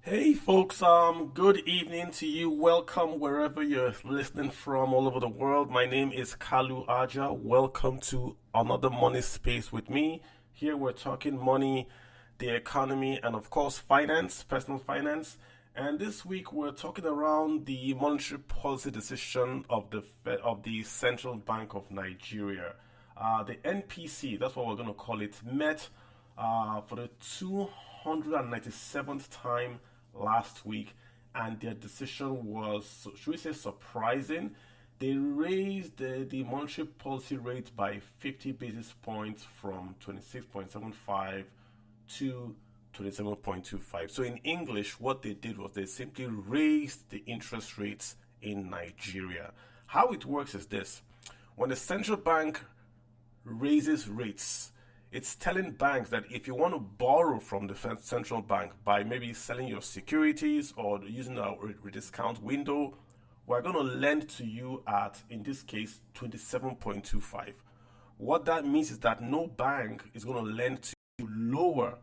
Hey folks, good evening to you. Welcome wherever you're listening from all over the world. My name is Kalu Aja. Welcome to another money space with me. Here we're talking money, the economy, and of course finance, personal finance. And this week we're talking around the monetary policy decision of the Central Bank of Nigeria. The NPC, that's what we're going to call it, met for the 297th time last week, and their decision was, should we say, surprising. They raised the monetary policy rate by 50 basis points from 26.75 to 27.25. So, in English, what they did was they simply raised the interest rates in Nigeria. How it works is this: when the central bank raises rates, it's telling banks that if you want to borrow from the central bank by maybe selling your securities or using a discount window, we're going to lend to you at, in this case, 27.25. What that means is that no bank is going to lend to you lower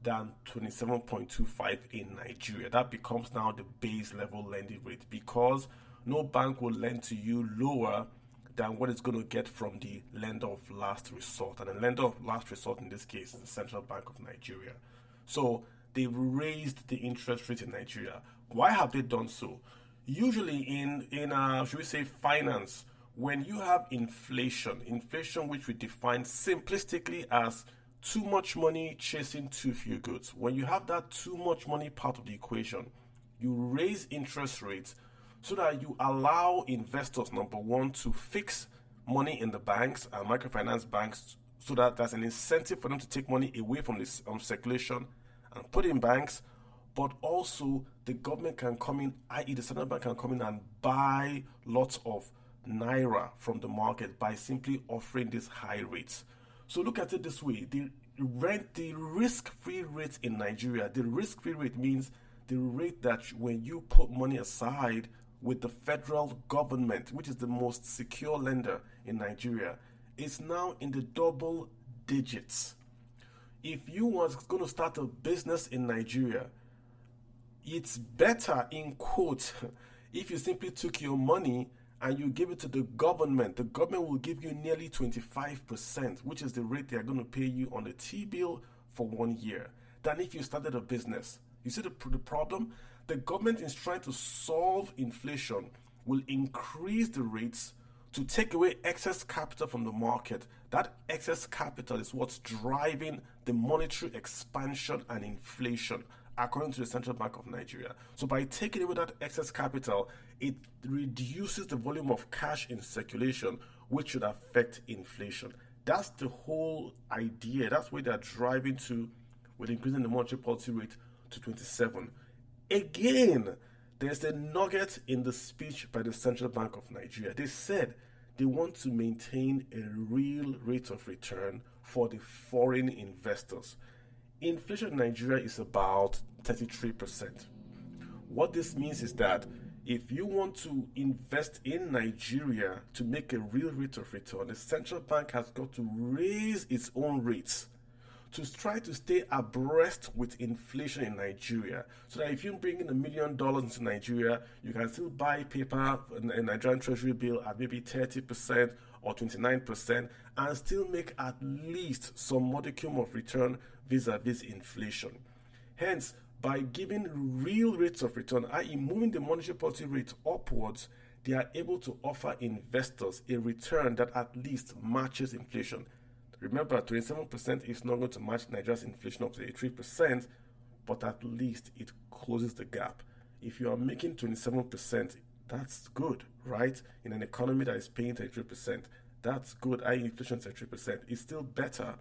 than 27.25 in Nigeria. That becomes now the base level lending rate because no bank will lend to you lower than what it's going to get from the lender of last resort. And the lender of last resort in this case is the Central Bank of Nigeria. So they've raised the interest rate in Nigeria. Why have they done so? Usually in should we say, finance, when you have inflation which we define simplistically as too much money chasing too few goods. When you have that too much money part of the equation, you raise interest rates so that you allow investors, number one, to fix money in the banks and microfinance banks so that there's an incentive for them to take money away from this circulation and put in banks, but also the government can come in, i.e., the central bank can come in and buy lots of naira from the market by simply offering these high rates. So look at it this way: the risk-free rate in Nigeria, the risk-free rate means the rate that when you put money aside with the federal government, which is the most secure lender in Nigeria, is now in the double digits. If you was going to start a business in Nigeria, it's better, in quote, if you simply took your money and you give it to the government. The government will give you nearly 25%, which is the rate they are going to pay you on the T-bill for 1 year, than if you started a business. You see the problem? The government is trying to solve inflation, will increase the rates to take away excess capital from the market. That excess capital is what's driving the monetary expansion and inflation, according to the Central Bank of Nigeria. So by taking away that excess capital, it reduces the volume of cash in circulation, which should affect inflation. That's the whole idea. That's where they're driving to with increasing the monetary policy rate to 27. Again, there's a nugget in the speech by the Central Bank of Nigeria. They said they want to maintain a real rate of return for the foreign investors. Inflation in Nigeria is about 33%. What this means is that if you want to invest in Nigeria to make a real rate of return, the central bank has got to raise its own rates to try to stay abreast with inflation in Nigeria. So that if you bring in $1 million into Nigeria, you can still buy paper, a Nigerian treasury bill at maybe 30% or 29% and still make at least some modicum of return vis-a-vis inflation. Hence, by giving real rates of return, i.e., moving the monetary policy rate upwards, they are able to offer investors a return that at least matches inflation. Remember, 27% is not going to match Nigeria's inflation of 33%, but at least it closes the gap. If you are making 27%, that's good, right? In an economy that is paying 33%, that's good. I.e., inflation 33%. It's still better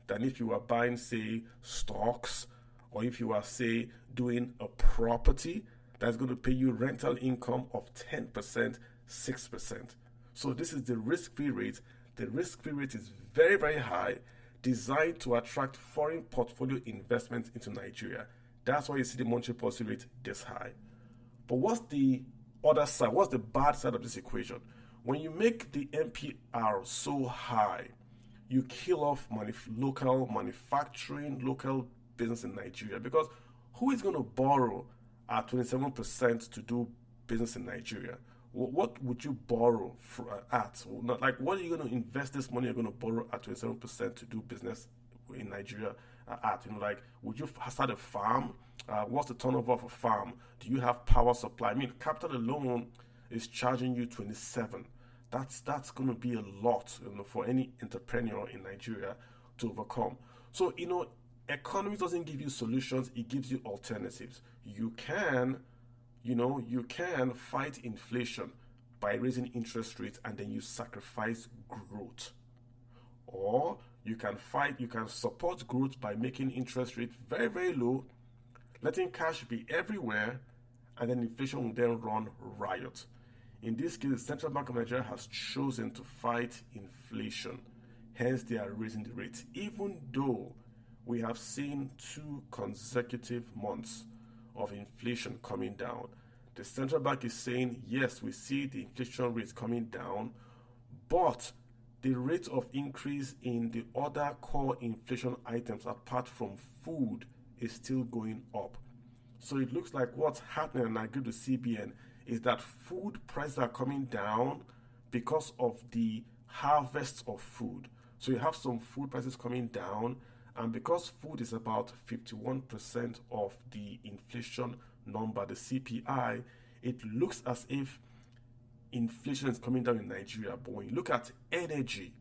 than if you are buying, say, stocks, or if you are, say, doing a property that's going to pay you rental income of 10%, 6%. So this is the risk-free rate. The risk-free rate is very, very high, designed to attract foreign portfolio investment into Nigeria. That's why you see the monetary policy rate this high. But what's the other side? What's the bad side of this equation? When you make the MPR so high, you kill off local manufacturing, local business in Nigeria. Because Who is going to borrow at 27% to do business in Nigeria? What would you borrow at? Like, what are you going to invest this money you're going to borrow at 27% to do business in Nigeria at? Like, would you start a farm? What's the turnover of a farm? Do you have power supply? I mean, capital alone is charging you 27. That's going to be a lot, for any entrepreneur in Nigeria to overcome. So, economy doesn't give you solutions; it gives you alternatives. You can fight inflation by raising interest rates, and then you sacrifice growth. Or you can support growth by making interest rates very, very low, letting cash be everywhere, and then inflation will then run riot. In this case, the Central Bank of Nigeria has chosen to fight inflation. Hence, they are raising the rates, even though we have seen 2 consecutive months of inflation coming down. The central bank is saying, yes, we see the inflation rates coming down, but the rate of increase in the other core inflation items apart from food is still going up. So it looks like what's happening, and I agree with CBN, is that food prices are coming down because of the harvest of food. So you have some food prices coming down, and because food is about 51% of the inflation number, the CPI, it looks as if inflation is coming down in Nigeria. But when you look at energy,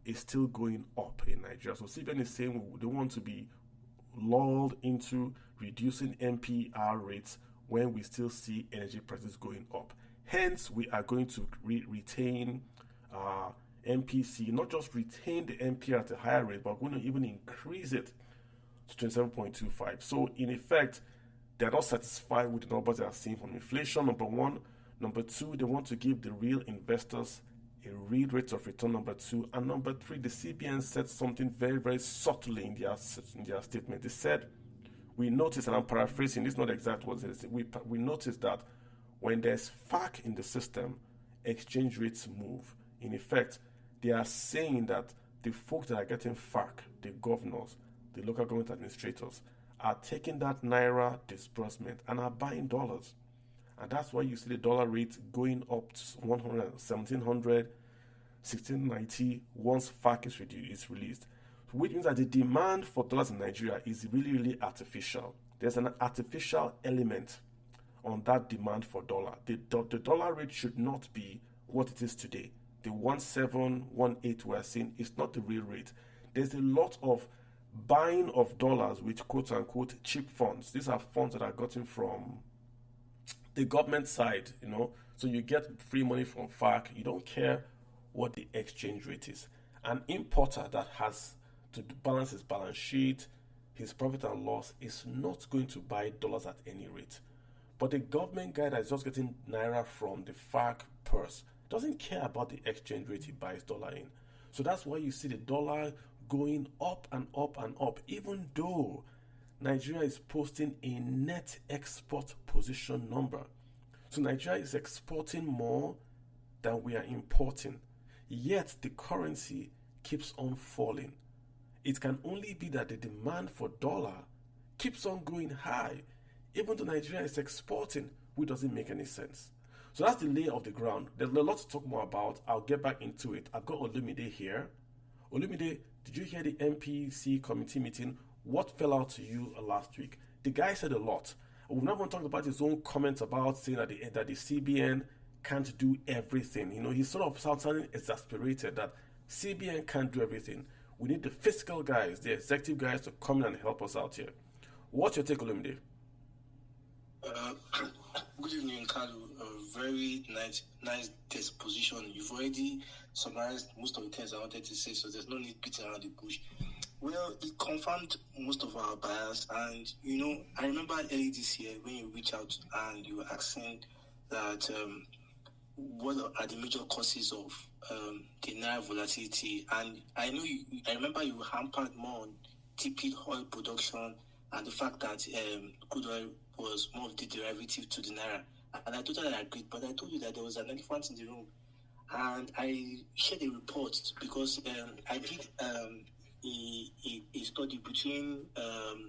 it's still going up in Nigeria. So CBN is saying they want to be lulled into reducing MPR rates when we still see energy prices going up. Hence, we are going to retain MPC, not just retain the MPR at a higher rate, but we're going to even increase it to 27.25. So, in effect, they're not satisfied with the numbers they are seeing from inflation, number one. Number two, they want to give the real investors a real rate of return, number two. And number three, the CBN said something very, very subtly in their statement. They said, we noticed, and I'm paraphrasing, this is not exact what it is, we noticed that when there's FAC in the system, exchange rates move. In effect, they are saying that the folks that are getting FAC, the governors, the local government administrators, are taking that Naira disbursement and are buying dollars. And that's why you see the dollar rate going up to 1700, 1690 once FAC is released. Which means that the demand for dollars in Nigeria is really, really artificial. There's an artificial element on that demand for dollar. The dollar rate should not be what it is today. The 1718 we're seeing is not the real rate. There's a lot of buying of dollars with quote unquote cheap funds. These are funds that are gotten from the government side, So you get free money from FAC. You don't care what the exchange rate is. An importer that has to balance his balance sheet, his profit and loss, is not going to buy dollars at any rate. But the government guy that is just getting Naira from the FAC purse doesn't care about the exchange rate he buys dollar in. So that's why you see the dollar going up and up and up, even though Nigeria is posting a net export position number. So Nigeria is exporting more than we are importing. Yet the currency keeps on falling. It can only be that the demand for dollar keeps on going high, even though Nigeria is exporting, which doesn't make any sense. So that's the lay of the ground. There's a lot to talk more about. I'll get back into it. I've got Olumide here. Olumide, did you hear the MPC committee meeting? What fell out to you last week? The guy said a lot. We've not even talked about his own comments about saying that the CBN can't do everything. He's sort of sounding exasperated that CBN can't do everything. We need the fiscal guys, the executive guys to come in and help us out here. What's your take, Olumide? Good evening, Carlo. Very nice disposition. You've already summarized most of the things I wanted to say, so there's no need beating around the bush. Well, it confirmed most of our bias, and I remember early this year when you reached out and you were asking that what are the major causes of the Naira volatility, and I remember you hampered more on TP oil production and the fact that crude oil was more of the derivative to the Naira. And I totally agreed, but I told you that there was an elephant in the room. And I shared a report because I did a study between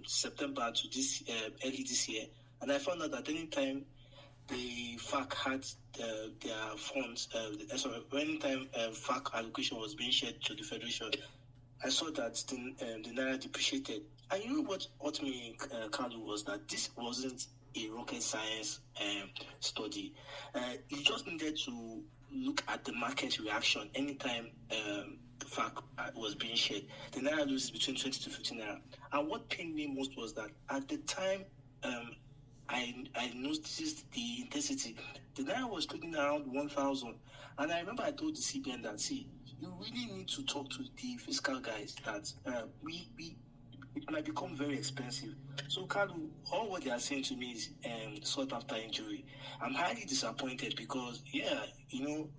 September to this early this year, and I found out that anytime the FAC had their funds, anytime FAC allocation was being shared to the federation, I saw that the naira depreciated. And you know what me, Carlo, was that this wasn't a rocket science study. You just needed to look at the market reaction anytime the fact was being shared. The naira loses between 20 to 15 naira. And what pained me most was that at the time I noticed the intensity, the naira was trading around 1,000. And I remember I told the CBN that, see, you really need to talk to the fiscal guys that it might become very expensive. So, Kalu, all what they are saying to me is sought after injury. I'm highly disappointed because,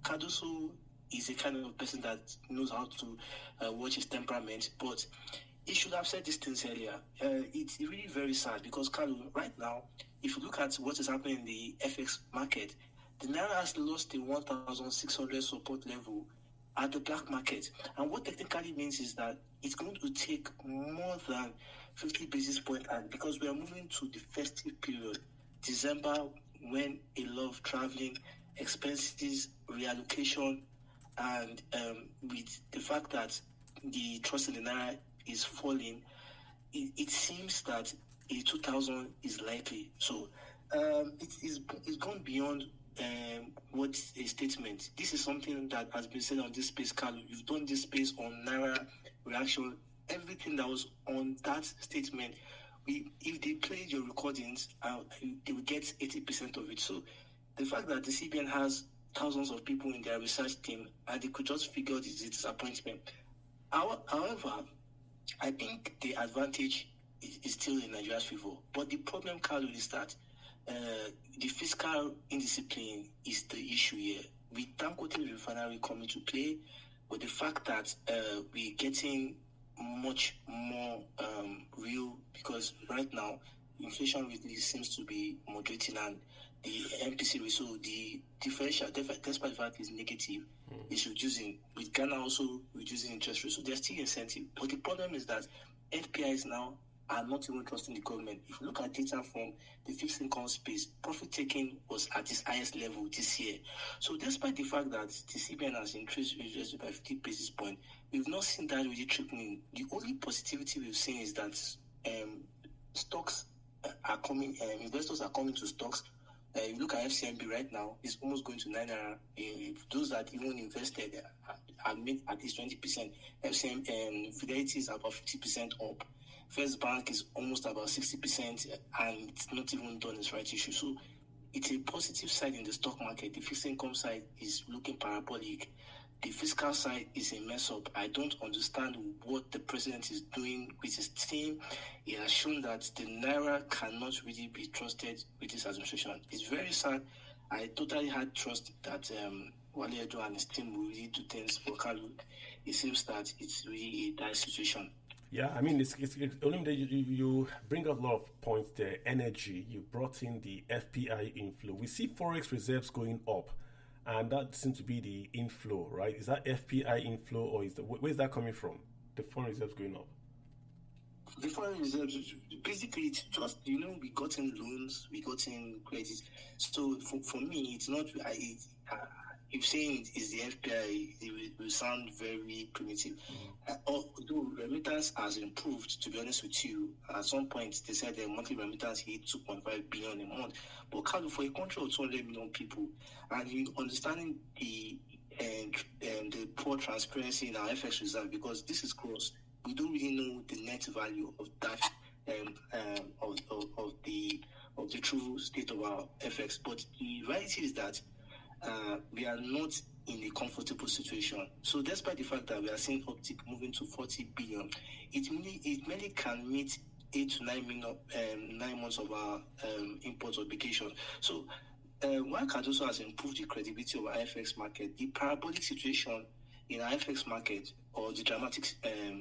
Cardoso is a kind of person that knows how to watch his temperament, but he should have said these things earlier. It's really very sad because, Kalu, right now, if you look at what is happening in the FX market, the Naira has lost the 1,600 support level at the black market. And what technically means is that it's going to take more than 50 basis points, and because we are moving to the festive period, December, when a lot of traveling, expenses, reallocation, and with the fact that the trust in the Naira is falling, it seems that a 2,000 is likely. So it's gone beyond what a statement. This is something that has been said on this space, Carlo. You've done this space on Naira reaction. Everything that was on that statement, if they played your recordings, they will get 80% of it. So the fact that the CBN has thousands of people in their research team and they could just figure out is a disappointment. However, I think the advantage is still in Nigeria's favor. But the problem, Carlo, is that the fiscal indiscipline is the issue here. With Dangote Refinery coming to play, with the fact that we're getting much more real, because right now inflation really seems to be moderating and the MPC rate, so the differential, despite the fact is negative, is reducing. With Ghana also reducing interest rates, so there's still incentive. But the problem is that FPIs now are not even trusting the government. If you look at data from the fixed income space, profit taking was at its highest level this year. So despite the fact that the CBN has increased interest by 50 basis points, we've not seen that really trickling. The only positivity we've seen is that stocks are coming, investors are coming to stocks. You look at FCMB right now, it's almost going to 9 naira. If those that even invested are made at least 20%. FCM Fidelity is about 50% up. First Bank is almost about 60%, and it's not even done its right issue. So it's a positive side in the stock market. The fixed income side is looking parabolic. The fiscal side is a mess up. I don't understand what the president is doing with his team. He has shown that the Naira cannot really be trusted with this administration. It's very sad. I totally had trust that Wale Edo and his team will really do things for Kalu. It seems that it's really a dire situation. Yeah, I mean, you bring up a lot of points there. Energy, you brought in the FPI inflow. We see forex reserves going up, and that seems to be the inflow, right? Is that FPI inflow, or where's that coming from? The foreign reserves going up. The foreign reserves, basically, it's just, we got in loans, we got in credit. So for me, it's not, if saying it is the FPI, it will sound very primitive. Although remittance has improved, to be honest with you, at some point they said the monthly remittance hit 2.5 billion a month. But Carlo, for a country of 200 million people, and you understanding the poor transparency in our FX reserve, because this is gross, we don't really know the net value of that of the true state of our FX. But the reality is that we are not in a comfortable situation. So despite the fact that we are seeing uptick moving to 40 billion, it merely can meet 8 to 9 million, 9 months of our import obligation. So while Cardoso has improved the credibility of our FX market, the parabolic situation in our FX market, or the dramatic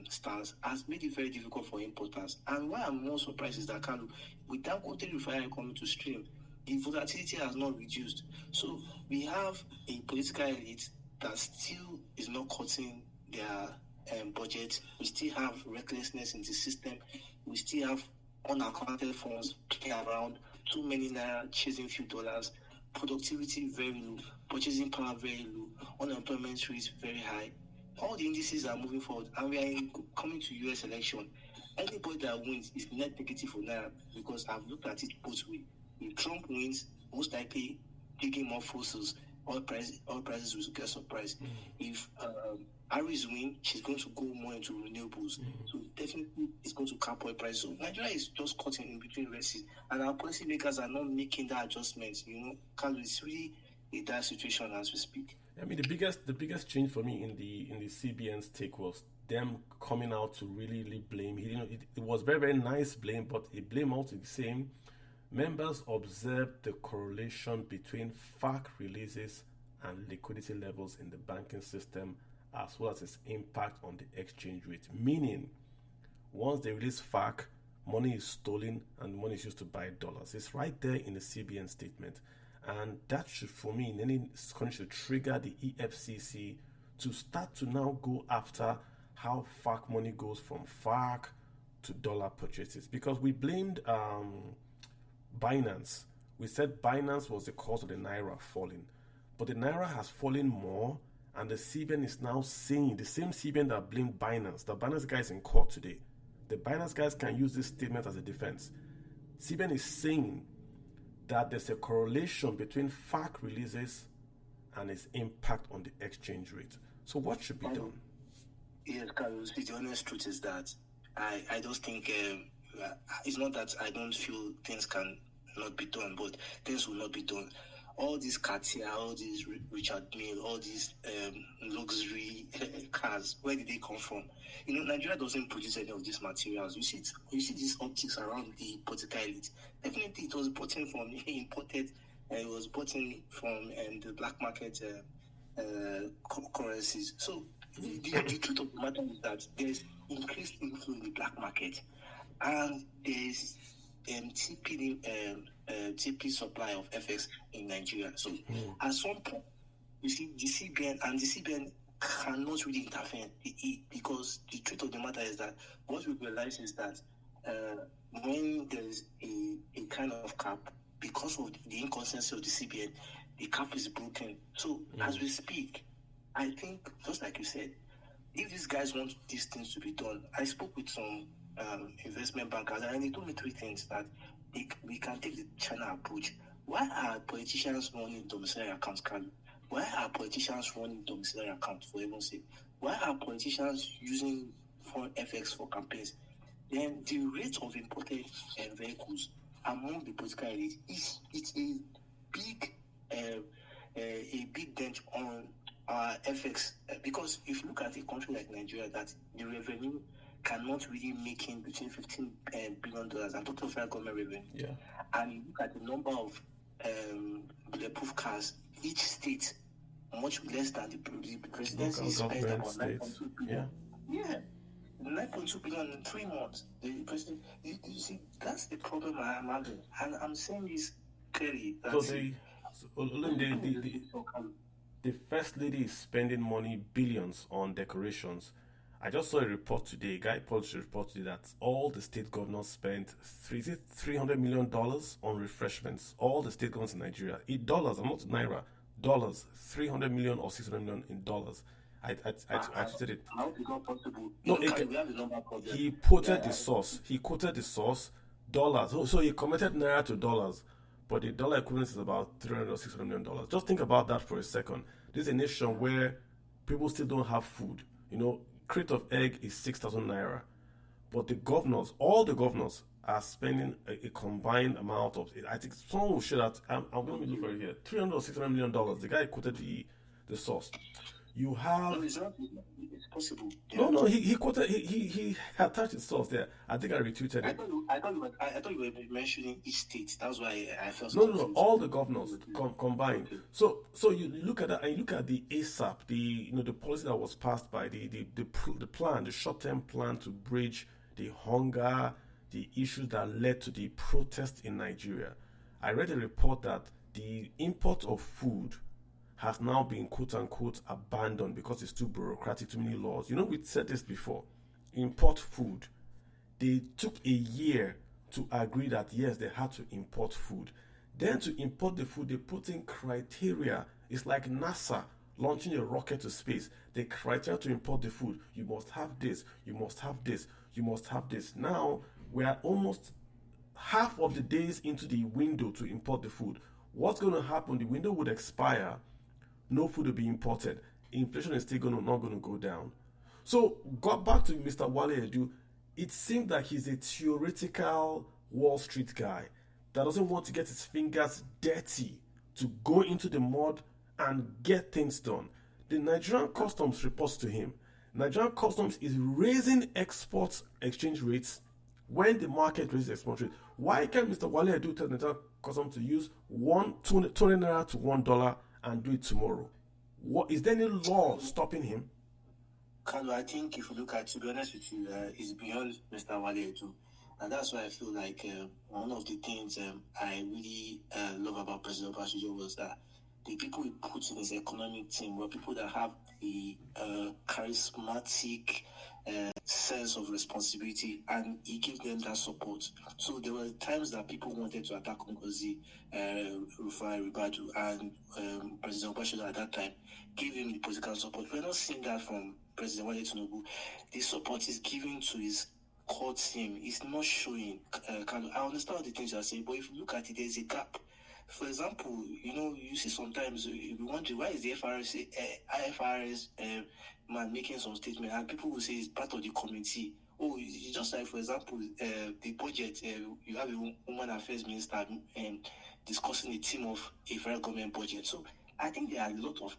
stance, has made it very difficult for importers. And why I'm more surprised is that, Carlo, with Dangote Refinery coming to stream, the volatility has not reduced. So we have a political elite that still is not cutting their budget. We still have recklessness in the system. We still have unaccounted funds playing around. Too many naira chasing few dollars. Productivity very low. Purchasing power very low. Unemployment rate very high. All the indices are moving forward, and we are coming to US election. Anybody that wins is net negative for naira because I've looked at it both ways. If Trump wins, most likely digging more fossils, oil prices will get surprised. If Harris win, she's going to go more into renewables. So definitely it's going to cap oil prices. So Nigeria is just caught in between races, and our policymakers are not making that adjustment. Because it's really a dire situation as we speak. I mean, the biggest change for me in the CBN's take was them coming out to really blame. It was very, very nice blame, but a blame also the same. Members observed the correlation between FARC releases and liquidity levels in the banking system, as well as its impact on the exchange rate. Meaning, once they release FARC, money is stolen and money is used to buy dollars. It's right there in the CBN statement. And that should, for me, in any country, should trigger the EFCC to start to now go after how FARC money goes from FARC to dollar purchases. Because we blamed Binance. We said Binance was the cause of the Naira falling. But the Naira has fallen more, and the CBN is now saying, the same CBN that blamed Binance, the Binance guys in court today, the Binance guys can use this statement as a defense. CBN is saying that there's a correlation between FARC releases and its impact on the exchange rate. So what should be done? Yes, Carlos, the honest truth is that I just think it's not that I don't feel things can not be done, but things will not be done. All these Katia, all these Richard Mille, all these luxury cars, where did they come from? Nigeria doesn't produce any of these materials. You see these optics around the political elite. Definitely, it was bought in from imported. It was bought in from the black market currencies. So the truth of the matter is that there's increased inflow in the black market, and there's TP supply of FX in Nigeria. So at some point, you see the CBN cannot really interfere because the truth of the matter is that what we realize is that when there is a kind of cap, because of the inconsistency of the CBN, the cap is broken. So as we speak, I think, just like you said, if these guys want these things to be done, I spoke with some investment bankers, and they told me three things that we can take the China approach. Why are politicians running domiciliary accounts, Carlo? Why are politicians running domiciliary accounts, for heaven's sake? Why are politicians using foreign FX for campaigns? Then the rate of imported vehicles among the political elite it's a big dent on our FX, because if you look at a country like Nigeria, that the revenue cannot really make in between $15 billion and total federal government revenue. Yeah. And you look at the number of bulletproof cars, each state much less than the presidency spent about 9.2 billion. Yeah. 9.2 billion in 3 months. The president, you see, that's the problem I'm having. And I'm saying this clearly. The first lady is spending money, billions, on decorations. I just saw a report today, a guy published a report today that all the state governors spent $300 million on refreshments. All the state governors in Nigeria, dollars, I'm not naira, dollars, 300 million or 600 million in dollars. I tweeted it. How is not possible? No, he quoted the source. He quoted the source, dollars. So he converted naira to dollars, but the dollar equivalent is about 300 or 600 million dollars. Just think about that for a second. This is a nation where people still don't have food. Crate of egg is 6,000 naira, but the governors, all the governors, are spending a combined amount of. I think someone will share that. I'm going to look for it here. $300 or $600 million. The guy quoted the source. You have. No, it's possible. No. He quoted. He attached the source there. I think I retweeted it. I thought you were mentioning each state. That's why I felt. No. All the governors combined. Okay. So you look at that, and you look at the ASAP, the policy that was passed by the plan, the short-term plan to bridge the hunger, the issues that led to the protest in Nigeria. I read a report that the import of food has now been quote unquote abandoned because it's too bureaucratic, too many laws. You know, we said this before. Import food. They took a year to agree that yes, they had to import food. Then to import the food, they put in criteria. It's like NASA launching a rocket to space. The criteria to import the food, you must have this, you must have this, you must have this. Now we are almost half of the days into the window to import the food. What's going to happen? The window would expire, no food will be imported. Inflation is still not going to go down. So, got back to Mr. Wale Edu. It seems that he's a theoretical Wall Street guy that doesn't want to get his fingers dirty to go into the mud and get things done. The Nigerian Customs reports to him. Nigerian Customs is raising export exchange rates when the market raises export rate. Why can't Mr. Wale Edu tell Nigerian Customs to use 20 naira to $1 and do it tomorrow? What is there any law stopping him? Carlo, I think if you look at, to be honest with you, it's beyond Mr. Wale Edu. And that's why I feel like one of the things I really love about President Obasanjo was that the people he put in his economic team were people that have the charismatic sense of responsibility, and he gave them that support. So there were times that people wanted to attack Ngozi, Rufai Ribadu, and President Obasanjo at that time gave him the political support. We're not seeing that from President Wale Tinubu. The support is given to his core team. It's not showing. I understand all the things you're saying, but if you look at it, there's a gap. For example, you see sometimes you wonder why is the IFRS man making some statement, and people will say it's part of the committee. Oh, it's just like, for example, the budget. You have a woman affairs minister discussing the theme of a federal government budget. So I think there are a lot of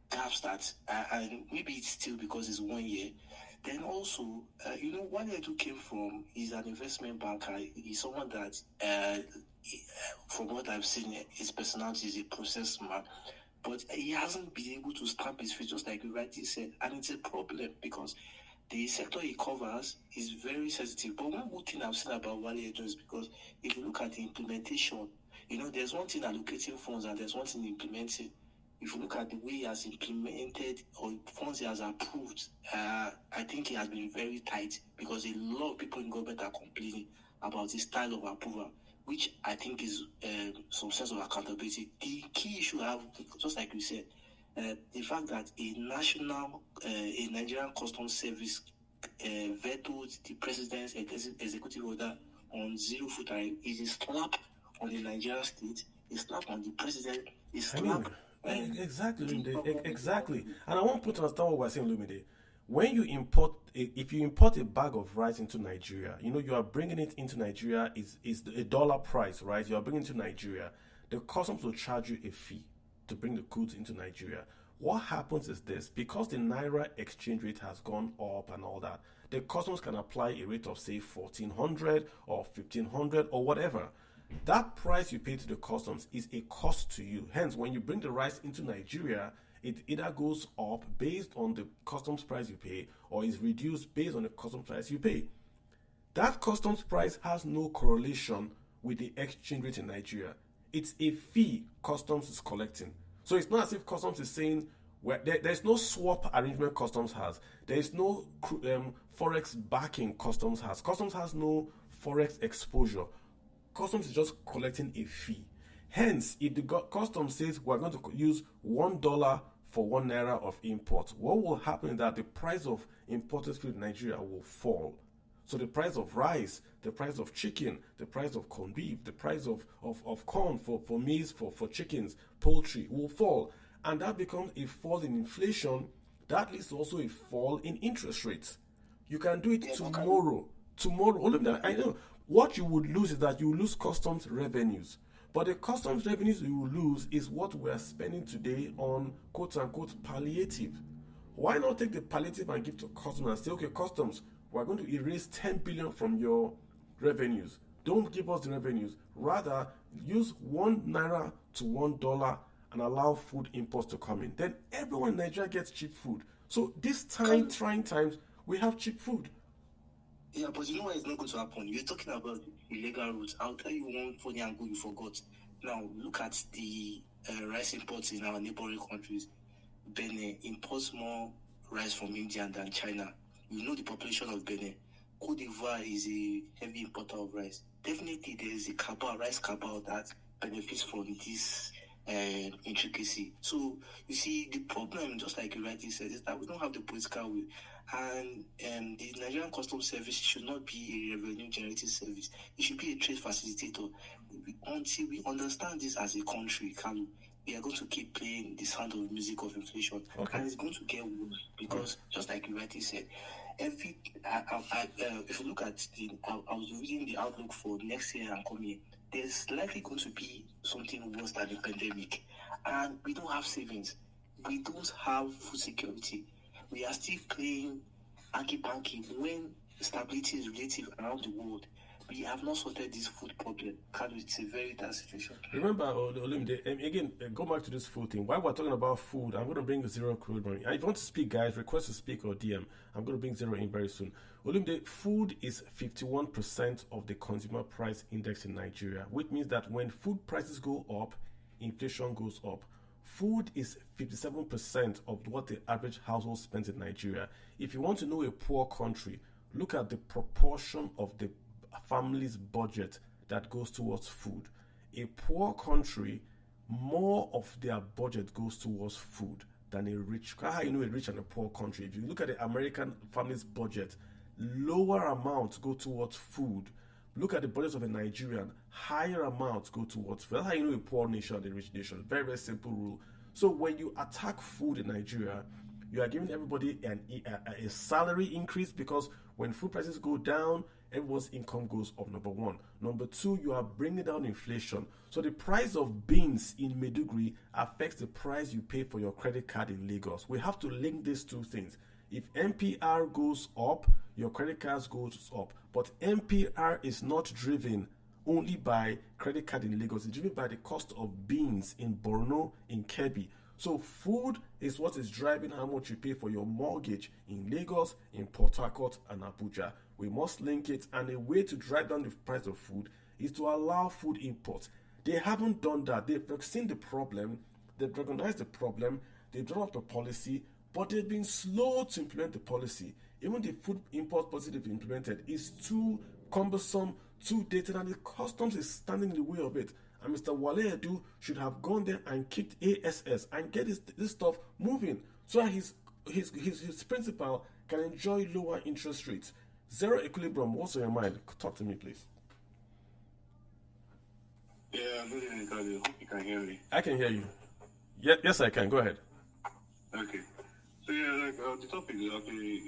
gaps that, and maybe it's still because it's 1 year. Then also, Wale Edu came from, he's an investment banker. He's someone that, from what I've seen, his personality is a process man. But he hasn't been able to stamp his feet, just like you rightly said. And it's a problem because the sector he covers is very sensitive. But one good thing I've seen about Wale Edu is because if you look at the implementation, there's one thing allocating funds and there's one thing implementing. If you look at the way he has implemented or funds he has approved, I think he has been very tight because a lot of people in government are complaining about his style of approval, which I think is some sense of accountability. The key issue I have, just like you said, the fact that a Nigerian Customs Service vetoed the president's executive order on zero food tariff is a slap on the Nigerian state, a slap on the president, a slap. Exactly, Lumide, exactly. And I want people to understand what we're saying, Lumide. When you import, if you import a bag of rice into Nigeria, you are bringing it into Nigeria, is a dollar price, right? You are bringing it to Nigeria. The customs will charge you a fee to bring the goods into Nigeria. What happens is this, because the Naira exchange rate has gone up and all that, the customs can apply a rate of, say, 1,400 or 1,500 or whatever. That price you pay to the customs is a cost to you. Hence, when you bring the rice into Nigeria, it either goes up based on the customs price you pay or is reduced based on the customs price you pay. That customs price has no correlation with the exchange rate in Nigeria. It's a fee customs is collecting. So it's not as if customs is saying, there's no swap arrangement customs has. There is no forex backing customs has. Customs has no forex exposure. Customs is just collecting a fee. Hence, if the customs says we're going to use $1 for 1 naira of import, what will happen is that the price of imported food in Nigeria will fall. So the price of rice, the price of chicken, the price of corned beef, the price of corn for maize, for chickens, poultry will fall. And that becomes a fall in inflation. That leads to also a fall in interest rates. You can do it tomorrow. Tomorrow, I know. What you would lose is that you will lose customs revenues. But the customs revenues you will lose is what we are spending today on quote-unquote palliative. Why not take the palliative and give to customs and say, okay, customs, we're going to erase 10 billion from your revenues. Don't give us the revenues. Rather, use 1 naira to $1 and allow food imports to come in. Then everyone in Nigeria gets cheap food. So this trying times, we have cheap food. Yeah, but you know why it's not going to happen? You're talking about illegal routes. I'll tell you one funny angle you forgot. Now, look at the rice imports in our neighboring countries. Benin imports more rice from India than China. You know the population of Benin. Cote d'Ivoire is a heavy importer of rice. Definitely, there is a rice cabal that benefits from this intricacy. So, you see, the problem, just like you rightly said, is that we don't have the political will. And the Nigerian Customs Service should not be a revenue-generating service. It should be a trade facilitator. Until we understand this as a country, Kalu, we are going to keep playing the sound of music of inflation. Okay. And it's going to get worse because, just like you rightly said, if you look at I was reading the outlook for next year and coming, there's likely going to be something worse than the pandemic. And we don't have savings. We don't have food security. We are still playing hanky-panky when stability is relative around the world. We have not sorted this food problem. It's a very bad situation. Remember, Olumide, again, go back to this food thing. While we're talking about food, I'm going to bring Zero Crude Money. And if you want to speak, guys, request to speak or DM. I'm going to bring Zero in very soon. Olumide, food is 51% of the consumer price index in Nigeria, which means that when food prices go up, inflation goes up. Food is 57% of what the average household spends in Nigeria. If you want to know a poor country, look at the proportion of the family's budget that goes towards food. A poor country, more of their budget goes towards food than a rich. How you know a rich and a poor country? If you look at the American family's budget, lower amounts go towards food. Look at the budget of a Nigerian, higher amounts go towards food. That's how you know a poor nation and a rich nation. Very, very simple rule. So when you attack food in Nigeria, you are giving everybody a salary increase, because when food prices go down, everyone's income goes up, number one. Number two, you are bringing down inflation. So the price of beans in Maiduguri affects the price you pay for your credit card in Lagos. We have to link these two things. If MPR goes up, your credit cards goes up. But MPR is not driven only by credit card in Lagos. It's driven by the cost of beans in Borno, in Kebbi. So food is what is driving how much you pay for your mortgage in Lagos, in Port Harcourt, and Abuja. We must link it, and a way to drive down the price of food is to allow food imports. They haven't done that. They've seen the problem, they've recognized the problem, they've drawn up a policy, but they've been slow to implement the policy. Even the food import policy they've implemented is too cumbersome, too dated, and the customs is standing in the way of it. And Mr. Wale Edu should have gone there and kicked ASS and get this stuff moving, so that his principal can enjoy lower interest rates. Zero Equilibrium, what's on your mind? Talk to me, please. Yeah, good evening, Kali. Hope you can hear me. I can hear you. Yes, I can. Go ahead. Okay. So yeah, the topic is actually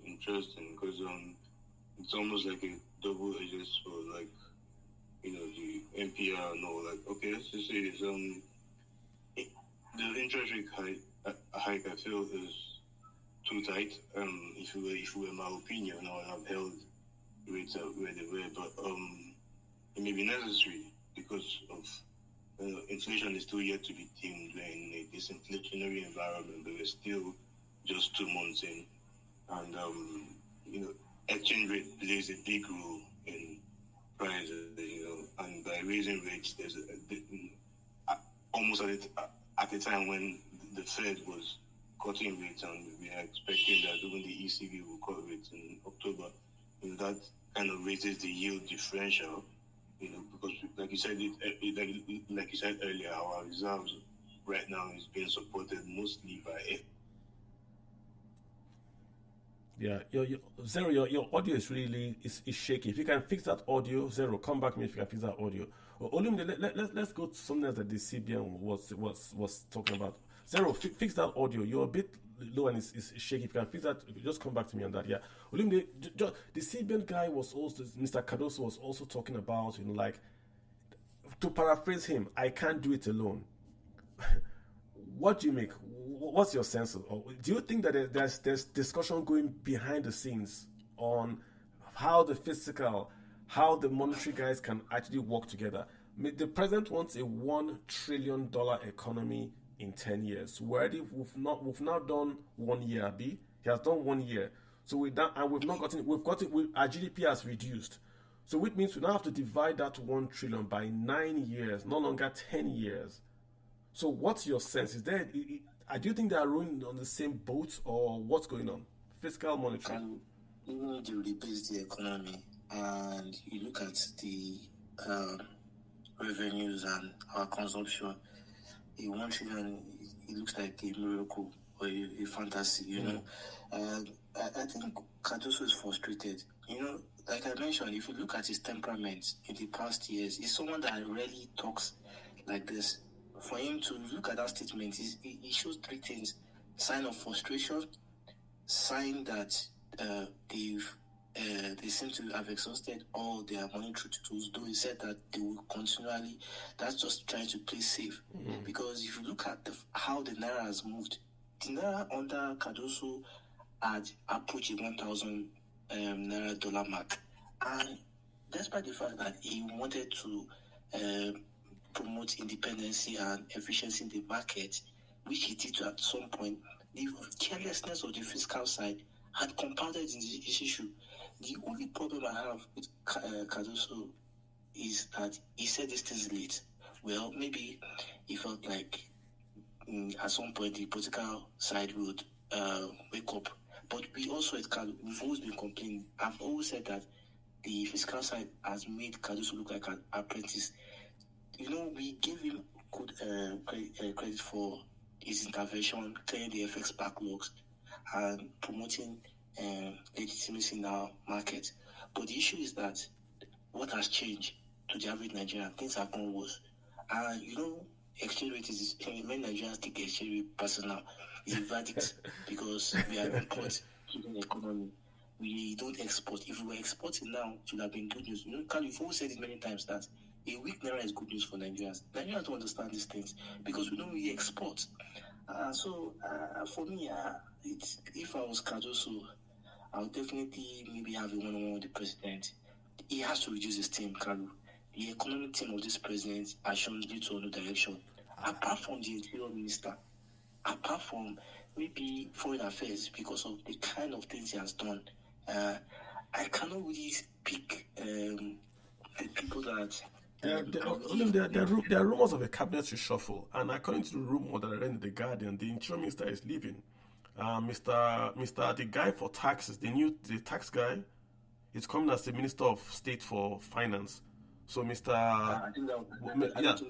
interesting, because it's almost like a double-edged sword. Like, the NPR and all. Like, okay, let's just say this. The interest rate hike I feel is too tight. If it were my opinion, I would have held rates where they were, but it may be necessary because of inflation is still yet to be tamed. We're in a disinflationary environment, but we're still just 2 months in, and exchange rate plays a big role in prices. And by raising rates, there's almost at a time when the Fed was cutting rates, and we are expecting that even the ECB will cut rates in October. That kind of raises the yield differential. Because like you said earlier, our reserves right now is being supported mostly by. Yeah, your Zero, your audio is really is shaky. If you can fix that audio, Zero, come back to me if you can fix that audio. Let's go to something else that the CBN was talking about. Zero, fix that audio. You're a bit low and it's shaky. If you can fix that, just come back to me on that. Yeah, Olumide, the CBN guy was also, Mr. Cardoso was also talking about, like, to paraphrase him, I can't do it alone. What do you make? What's your sense of? Do you think that there's discussion going behind the scenes on how the fiscal, how the monetary guys can actually work together? The president wants a $1 trillion economy in 10 years. We've now done 1 year. He has done 1 year. So we've not gotten. Our GDP has reduced. So which means we now have to divide that 1 trillion by 9 years, no longer 10 years. So, what's your sense? Is there? Do you think they are rowing on the same boat, or what's going on? Fiscal monetary. Even if you rebase the economy and you look at the revenues and our consumption, a 1 trillion, it looks like a miracle or a fantasy, you know. I think Cardoso is frustrated. You know, like I mentioned, if you look at his temperament in the past years, he's someone that rarely talks like this. For him to look at that statement, he shows three things: sign of frustration, sign that they seem to have exhausted all their monetary tools, though he said that they will continually, that's just trying to play safe. Because if you look at how the Naira has moved, the Naira under Cardoso had approached the 1,000 Naira dollar mark. And despite the fact that he wanted to promote independency and efficiency in the market, which he did at some point, the carelessness of the fiscal side had compounded in this issue. The only problem I have with Cardoso is that he said this things late. Well, maybe he felt like at some point the political side would wake up. But we also at Cardoso, we've always been complaining. I've always said that the fiscal side has made Cardoso look like an apprentice. You know, we gave him good credit for his intervention, clearing the FX backlogs, and promoting legitimacy in our market. But the issue is that what has changed to the average Nigerian, things have gone worse. And you know, exchange rate is, many Nigerians take exchange rate personal. It's a verdict because we are import driven economy. We don't export. If we were exporting now, it would have been good news. You know, Carl, you've always said it many times that a weak Naira is good news for Nigerians. Nigerians don't understand these things because we don't really export. So for me, if I was Cardoso, I would definitely maybe have a one-on-one with the president. He has to reduce his team, Carlo. The economic team of this president has shown little or no direction. Apart from the interior minister, apart from maybe foreign affairs, because of the kind of things he has done, I cannot really pick the people that. There are rumors of a cabinet reshuffle, and according to the rumor that I read in the Guardian, the interior minister is leaving. The guy for taxes, the tax guy, is coming as the Minister of State for Finance. So Mr. I think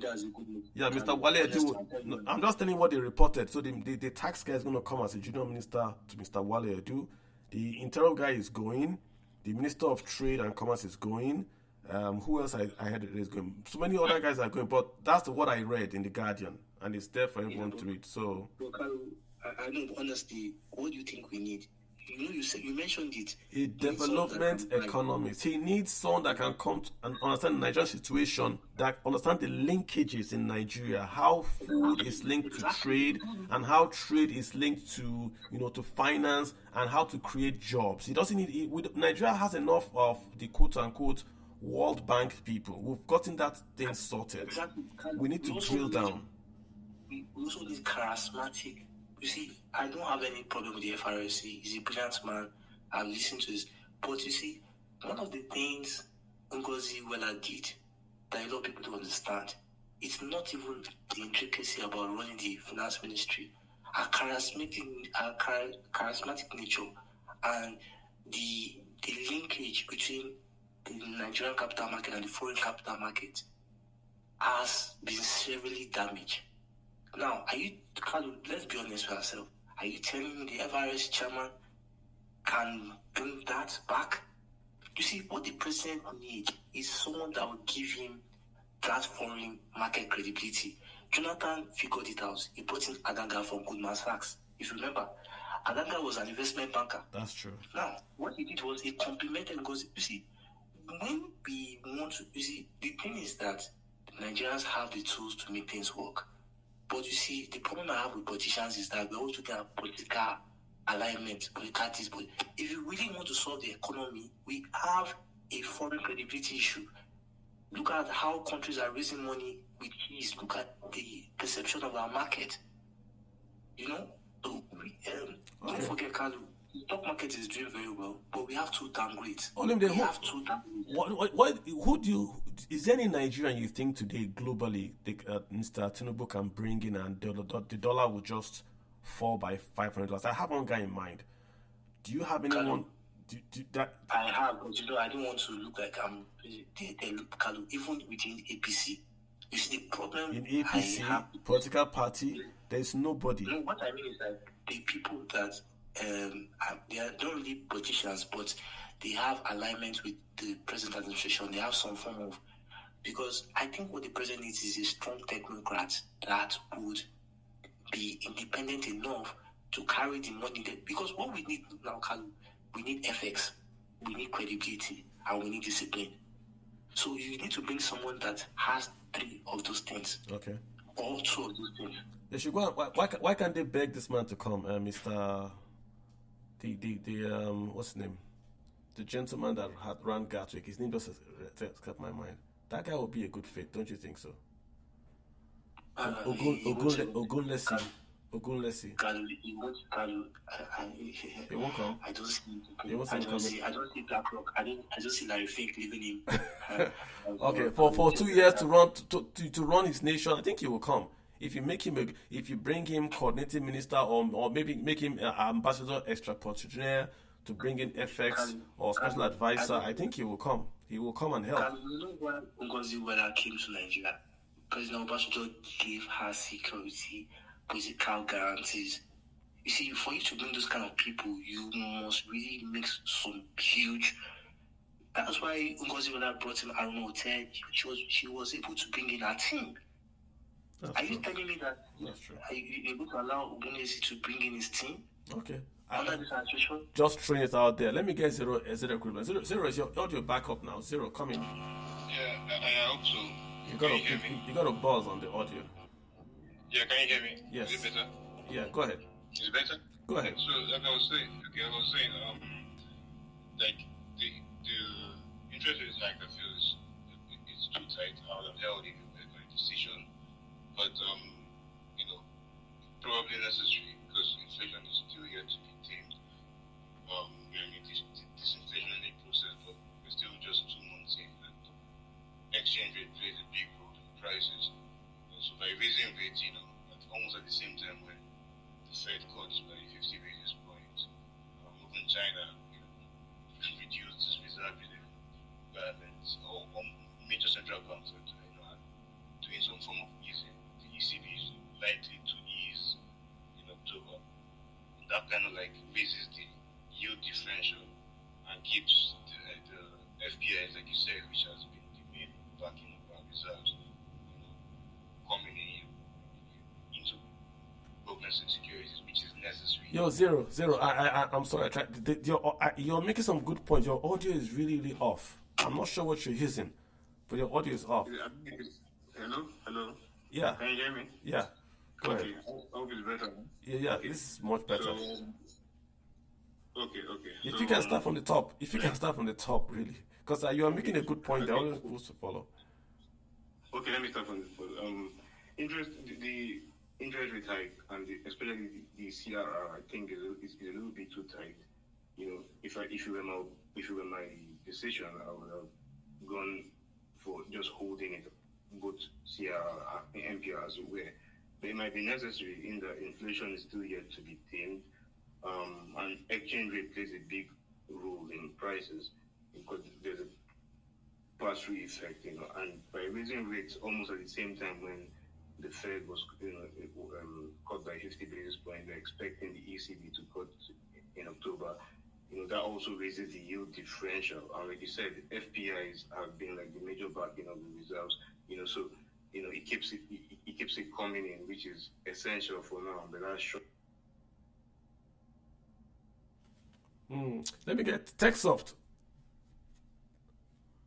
that's a good move. Yeah, Mr. Wale Edu. No, I'm just telling you what they reported. So the tax guy is going to come as a junior minister to Mr. Wale Edu. The interior guy is going. The Minister of Trade and Commerce is going. Who else I heard is going? So many other guys are going, but that's what I read in the Guardian, and it's there for everyone to read. So, I know, honestly, what do you think we need? You know, you mentioned it. A development economist. He needs someone that can come and understand the Nigerian situation, that understand the linkages in Nigeria, how food is linked to trade, and how trade is linked to to finance, and how to create jobs. He doesn't need. Nigeria has enough of the quote unquote World Bank people. We've gotten that thing sorted. Exactly. We need to drill down. We also need charismatic. You see, I don't have any problem with the FRSC. He's a brilliant man. I've listened to this. But you see, one of the things Ngozi Wella did that a lot of people don't understand, it's not even the intricacy about running the finance ministry. Our charismatic nature and the linkage between the Nigerian capital market and the foreign capital market has been severely damaged. Now, Carlo, let's be honest with ourselves. Are you telling me the FRS chairman can bring that back? You see, what the president needs is someone that will give him that foreign market credibility. Jonathan figured it out. He brought in Adanga from Goldman Sachs. If you remember, Adanga was an investment banker. That's true. Now, what he did was he complimented because, you see, when we want to, you see, the thing is that Nigerians have the tools to make things work. But you see, the problem I have with politicians is that we always look at political alignment, political things. But if you really want to solve the economy, we have a foreign credibility issue. Look at how countries are raising money with ease. Look at the perception of our market. You know, so don't forget, Carlo, the stock market is doing very well, but we have two downgrades. Olumide, We have two downgrades. who do you, is there any Nigerian you think today globally Mr. Tinubu can bring in and the dollar will just fall by $500? I have one guy in mind. Do you have anyone? That I have, but I don't want to look like I'm. They look, Kalu, even within APC. You see the problem in APC political party, there's nobody. No, what I mean is that the people that they are not really politicians, but they have alignment with the present administration. They have some form of, because I think what the president needs is a strong technocrat that would be independent enough to carry the money. Because what we need now, Kalu, we need FX, we need credibility, and we need discipline. So you need to bring someone that has 3 of those things. Okay. Or 2 of those things. They should go. Why can't they beg this man to come, Mr. What's his name? The gentleman that had run Gatwick. His name just escaped my mind. That guy would be a good fit, don't you think so? Ogunlesi. He won't come. I don't see. He won't come. I don't see BlackRock. I don't see Larry Fink leaving him. Okay, for 2 years to run his nation, I think he will come. If you bring him coordinating minister or maybe make him ambassador extraordinaire to bring in FX or special advisor, I think he will come. He will come and help. You know why Ngozi Iweala came to Nigeria? President Obasanjo gave her security, political guarantees. You see, for you to bring those kind of people, you must really make some huge. That's why Ngozi Iweala brought in Aruna Hotel. She was able to bring in her team. Are you telling me that? That's true. Are you able to allow Ogunlesi to bring in his team? Okay. Under this administration? Just throwing it out there. Let me get zero equipment. Zero is your audio backup now. Zero, come in. Yeah, I hope so. You got a buzz on the audio. Yeah, can you hear me? Yes. Is it better? Yeah, go ahead. Is it better? Go ahead. So, like I was saying, like the interest rate hike, I feel it's too tight. I would have held it with a decision, but probably necessary because inflation is still yet to be tamed. We're in this disinflationary process, but we're still just 2 months in, and exchange rate plays a big role in prices. And so by raising rates, almost at the same time when the Fed cuts by 50 basis points, even China reduced its reserve requirements, or major central banks are doing some form of easing. The ECB is likely to ease in October. And that kind of raises the yield differential and keeps the FPIs, like you said, which has been the main backing of our reserves, coming into government securities, which is necessary. Yo, zero. I'm sorry. You're making some good points. Your audio is really off. I'm not sure what you're using, but your audio is off. Hello. Yeah. Can you hear me? Yeah. Go ahead. I hope it's better. Yeah. This is much better. Okay. If you can start from the top, really, because you are making a good point. They're always supposed to follow. Okay, let me start from this. The interest rate hike and especially the CRR, I think is a little bit too tight. If it were my decision, I would have gone for just holding it, both CRR and MPR as well. But it might be necessary in that inflation is still yet to be tamed, and exchange rate plays a big role in prices because there's a pass-through effect, and by raising rates almost at the same time when the Fed was, cut by 50 basis points, they're expecting the ECB to cut in October. That also raises the yield differential. And like you said, FPIs have been like the major backing of the reserves. So it keeps it coming in, which is essential for now. But that's short. Let me get TechSoft.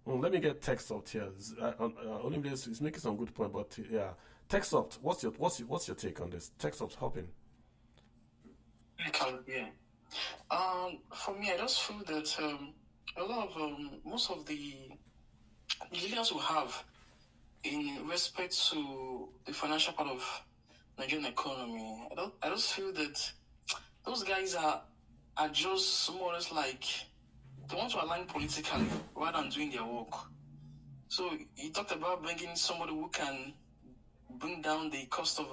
Let me get TechSoft here. Olumide is making some good point, but yeah, TechSoft. What's your take on this? TechSoft hopping. Yeah. For me, I just feel that a lot of most of the leaders we have in respect to the financial part of Nigerian economy, I just feel that those guys are are just more or less like they want to align politically rather than doing their work. So he talked about bringing somebody who can bring down the cost of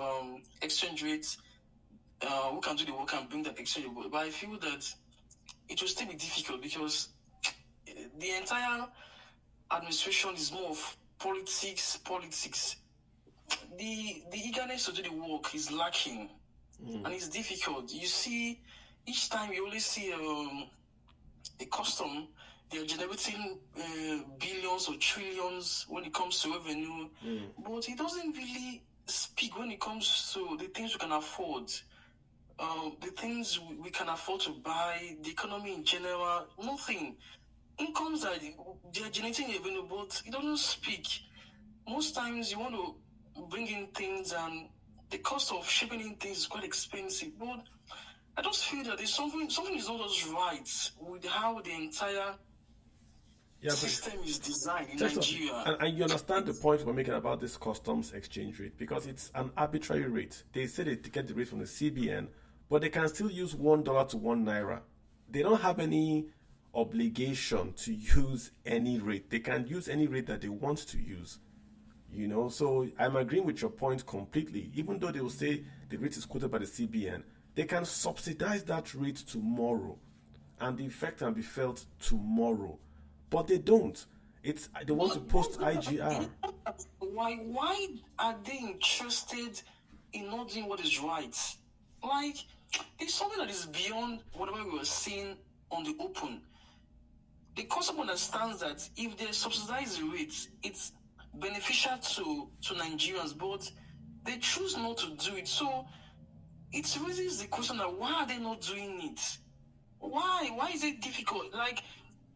exchange rates, who can do the work and bring that exchange rate. But I feel that it will still be difficult because the entire administration is more of politics. The eagerness to do the work is lacking, and it's difficult. You see, each time you only see a custom, they're generating billions or trillions when it comes to revenue, but it doesn't really speak when it comes to the things we can afford, the things we can afford to buy, the economy in general. Nothing. Incomes are they're generating revenue, but it doesn't speak. Most times you want to bring in things, and the cost of shipping in things is quite expensive. But I just feel that there's something is not just right with how the entire system is designed in Nigeria. And you understand the point we're making about this customs exchange rate, because it's an arbitrary rate. They say they get the rate from the CBN, but they can still use $1 to 1 naira. They don't have any obligation to use any rate. They can use any rate that they want to use. So I'm agreeing with your point completely. Even though they will say the rate is quoted by the CBN, they can subsidize that rate tomorrow, and the effect can be felt tomorrow. But they don't. They want to post IGR. Why are they interested in not doing what is right? Like, there's something that is beyond whatever we were seeing on the open. The concept understands that if they subsidize the rates, it's beneficial to Nigerians, but they choose not to do it. So it raises the question that why are they not doing it? Why is it difficult? Like,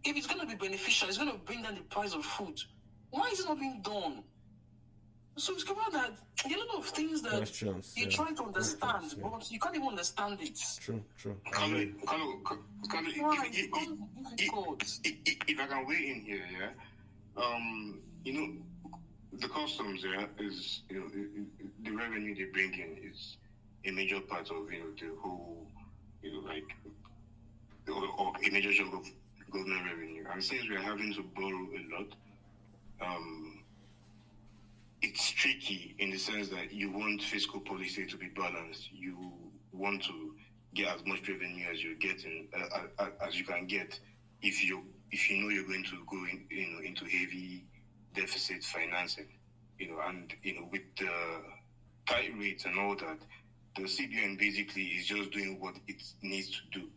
if it's going to be beneficial, it's going to bring down the price of food. Why is it not being done? So it's about that there are a lot of things that you're trying to understand, but you can't even understand it. True. If I can weigh in here, the customs is the revenue they bring in is a major part of the whole or a major chunk of government revenue, and since we are having to borrow a lot, it's tricky in the sense that you want fiscal policy to be balanced. You want to get as much revenue as you're getting, as you can get, if you know you're going to go into heavy deficit financing, and with the tight rates and all that, the CBN basically is just doing what it needs to do.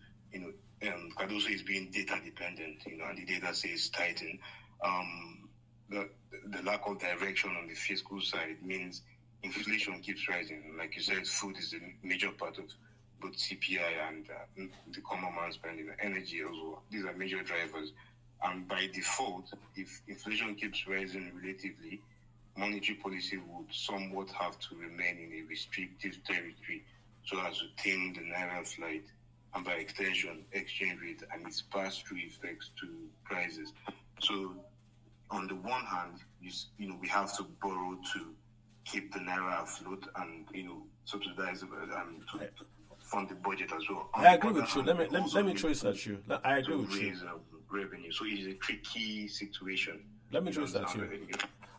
Cardoso is being data dependent, and the data says tighten. The lack of direction on the fiscal side means inflation keeps rising. Like you said, food is a major part of both CPI and the common man spending, energy as well. These are major drivers. And by default, if inflation keeps rising relatively, monetary policy would somewhat have to remain in a restrictive territory so as to tame the naira flight, and by extension, exchange rate and its pass-through effects to prices. So, on the one hand, we have to borrow to keep the naira afloat and subsidize and to fund the budget as well. I agree with you. Let me trace at you. I agree with you. Revenue. So it's a tricky situation. Let me trace at you.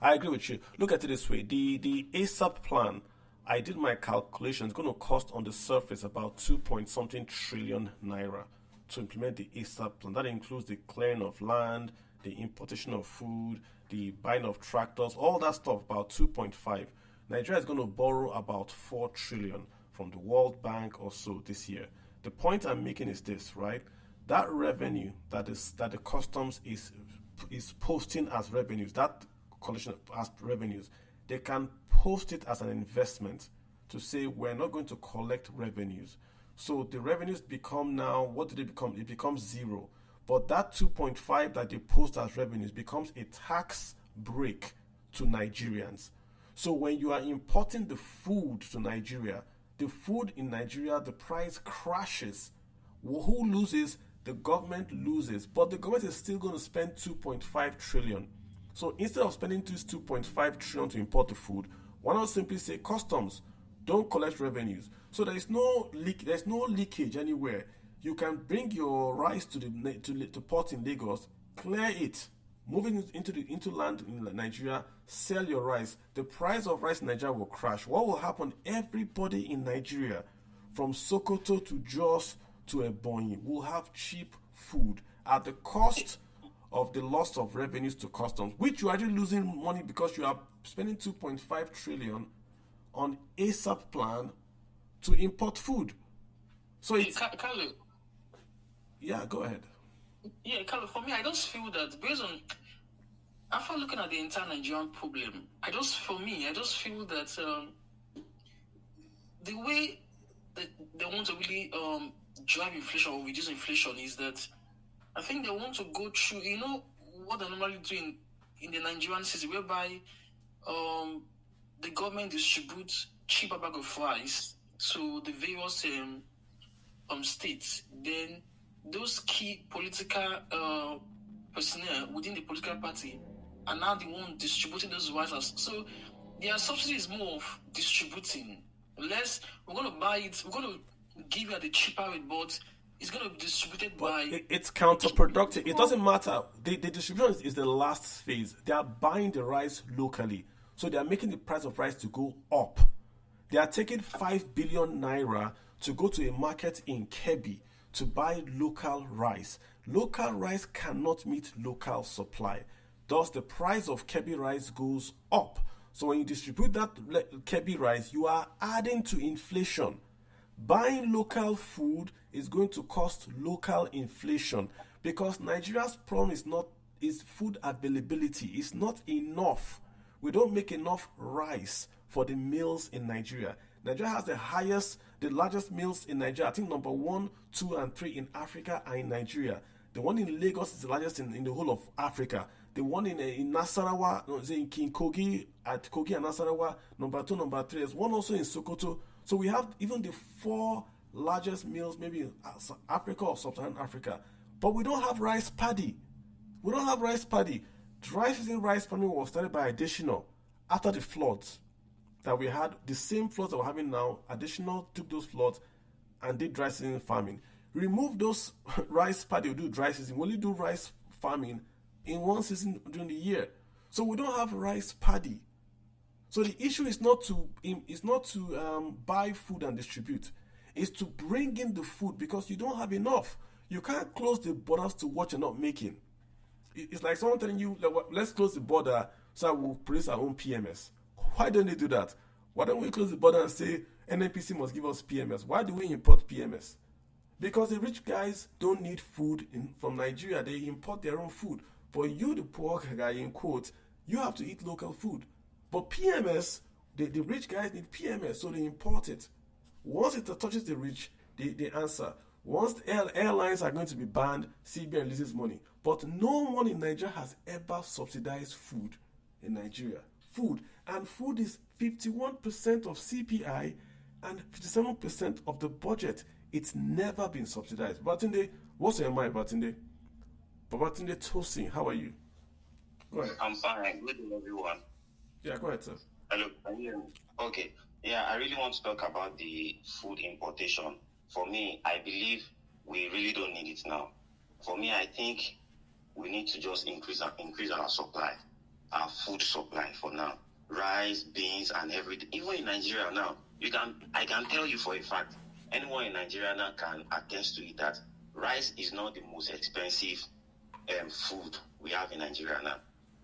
I agree with you. Look at it this way: the ASAP plan. I did my calculation. It's going to cost on the surface about 2.something trillion naira to implement the ASAP plan. That includes the clearing of land, the importation of food, the buying of tractors, all that stuff, about 2.5. Nigeria is going to borrow about 4 trillion from the World Bank or so this year. The point I'm making is this, right? That revenue that the customs is posting as revenues, that collection as revenues, they can post it as an investment to say we're not going to collect revenues. So the revenues become now, what do they become? It becomes zero. But that 2.5 that they post as revenues becomes a tax break to Nigerians. So when you are importing the food to Nigeria, the food in Nigeria, the price crashes. Who loses? The government loses. But the government is still going to spend 2.5 trillion. So instead of spending this 2.5 trillion to import the food, why not simply say customs, don't collect revenues? So there's no leakage anywhere. You can bring your rice to the port in Lagos, clear it, move it into land in Nigeria, sell your rice. The price of rice in Nigeria will crash. What will happen? Everybody in Nigeria, from Sokoto to Jos to Ebonyi, will have cheap food at the cost of the loss of revenues to customs, which you're actually losing money because you are spending 2.5 trillion on ASAP plan to import food. So it's Carlo. Yeah, go ahead. Yeah, Carlo, for me, I just feel that based on, after looking at the entire Nigerian problem, I just feel that the way that they want to really drive inflation or reduce inflation is that I think they want to go through, what they normally do in the Nigerian system, whereby the government distributes cheaper bag of rice to the various states. Then those key political personnel within the political party are now the one distributing those rice. So their subsidy is more of distributing. We're going to buy it, we're going to give you at the cheaper rate, but it's going to be distributed by... It's counterproductive. It doesn't matter. The distribution is the last phase. They are buying the rice locally. So they are making the price of rice to go up. They are taking 5 billion naira to go to a market in Kebbi to buy local rice. Local rice cannot meet local supply. Thus, the price of Kebbi rice goes up. So when you distribute that Kebbi rice, you are adding to inflation. Buying local food is going to cost local inflation because Nigeria's problem is food availability. It's not enough. We don't make enough rice for the meals in Nigeria. Nigeria has the largest mills in Nigeria. I think number 1, 2, and 3 in Africa are in Nigeria. The one in Lagos is the largest in the whole of Africa. The one in Nasarawa, in Kogi, at Kogi and Nasarawa, number 2, number 3. There's one also in Sokoto. So we have even the 4 largest mills, maybe in Africa or Sub-Saharan Africa. But we don't have rice paddy. Dry season rice farming was started by Additional after the floods that we had. The same floods that we're having now, Additional took those floods and did dry season farming. Remove those rice paddy, we do dry season. We only do rice farming in one season during the year. So we don't have rice paddy. So the issue is not to buy food and distribute. It's to bring in the food because you don't have enough. You can't close the borders to what you're not making. It's like someone telling you, let's close the border so we'll produce our own PMS. Why don't they do that? Why don't we close the border and say NNPC must give us PMS? Why do we import PMS? Because the rich guys don't need food from Nigeria. They import their own food. But you, the poor guy, in quotes, you have to eat local food. But PMS, the rich guys need PMS, so they import it. Once it touches the rich, they answer. Once the airlines are going to be banned, CBN releases money. But no one in Nigeria has ever subsidized food in Nigeria. And food is 51% of CPI and 57% of the budget. It's never been subsidized. Babatunde, what's on your mind, Babatunde? Babatunde Tosin, how are you? Go ahead. I'm fine. Good evening, everyone. Yeah, go ahead, sir. Hello. Can you hear me? Okay. Yeah, I really want to talk about the food importation. For me, I believe we really don't need it now. For me, I think we need to just increase our supply, our food supply for now. Rice, beans, and everything. Even in Nigeria now, I can tell you for a fact, anyone in Nigeria now can attest to it that rice is not the most expensive food we have in Nigeria now.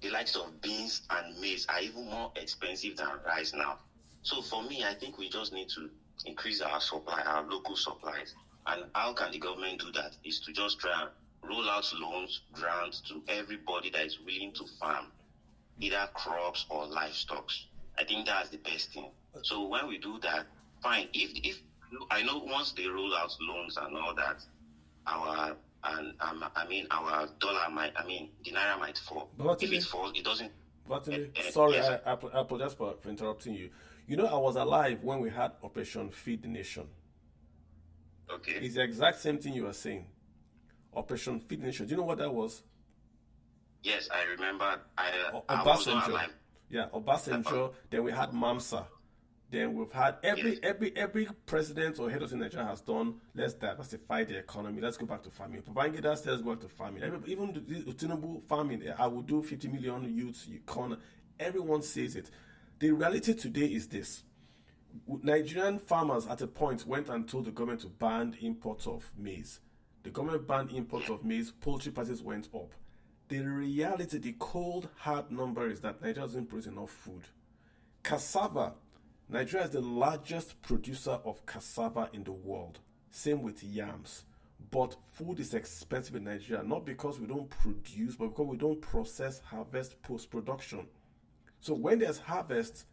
The likes of beans and maize are even more expensive than rice now. So for me, I think we just need to increase our supply, our local supplies. And how can the government do that? Is to just try and roll out loans, grants to everybody that is willing to farm, either crops or livestock. I think that's the best thing. So when we do that, fine. If I know once they roll out loans and all that, our dollar the naira might fall. But if it falls, it doesn't. Sorry, yes, I apologize for interrupting you. You know, I was alive when we had Operation Feed the Nation. Okay. It's the exact same thing you are saying. Operation Feed the Nation. Do you know what that was? Yes, I remember. I was not Obasanjo. alive. Yeah, Obasanjo. Then we had MAMSA. Then we've had every president or head of state in Nigeria has done. Let's diversify the economy. Let's go back to farming. Babangida says go back to farming. Even the Tinubu farming, I will do 50 million youths. Everyone says it. The reality today is this: Nigerian farmers at a point went and told the government to ban imports of maize. The government banned imports of maize. Poultry prices went up. The reality, the cold hard number is that Nigeria doesn't produce enough food. Cassava. Nigeria is the largest producer of cassava in the world. Same with yams. But food is expensive in Nigeria, not because we don't produce, but because we don't process, harvest, post-production. So when there's harvest,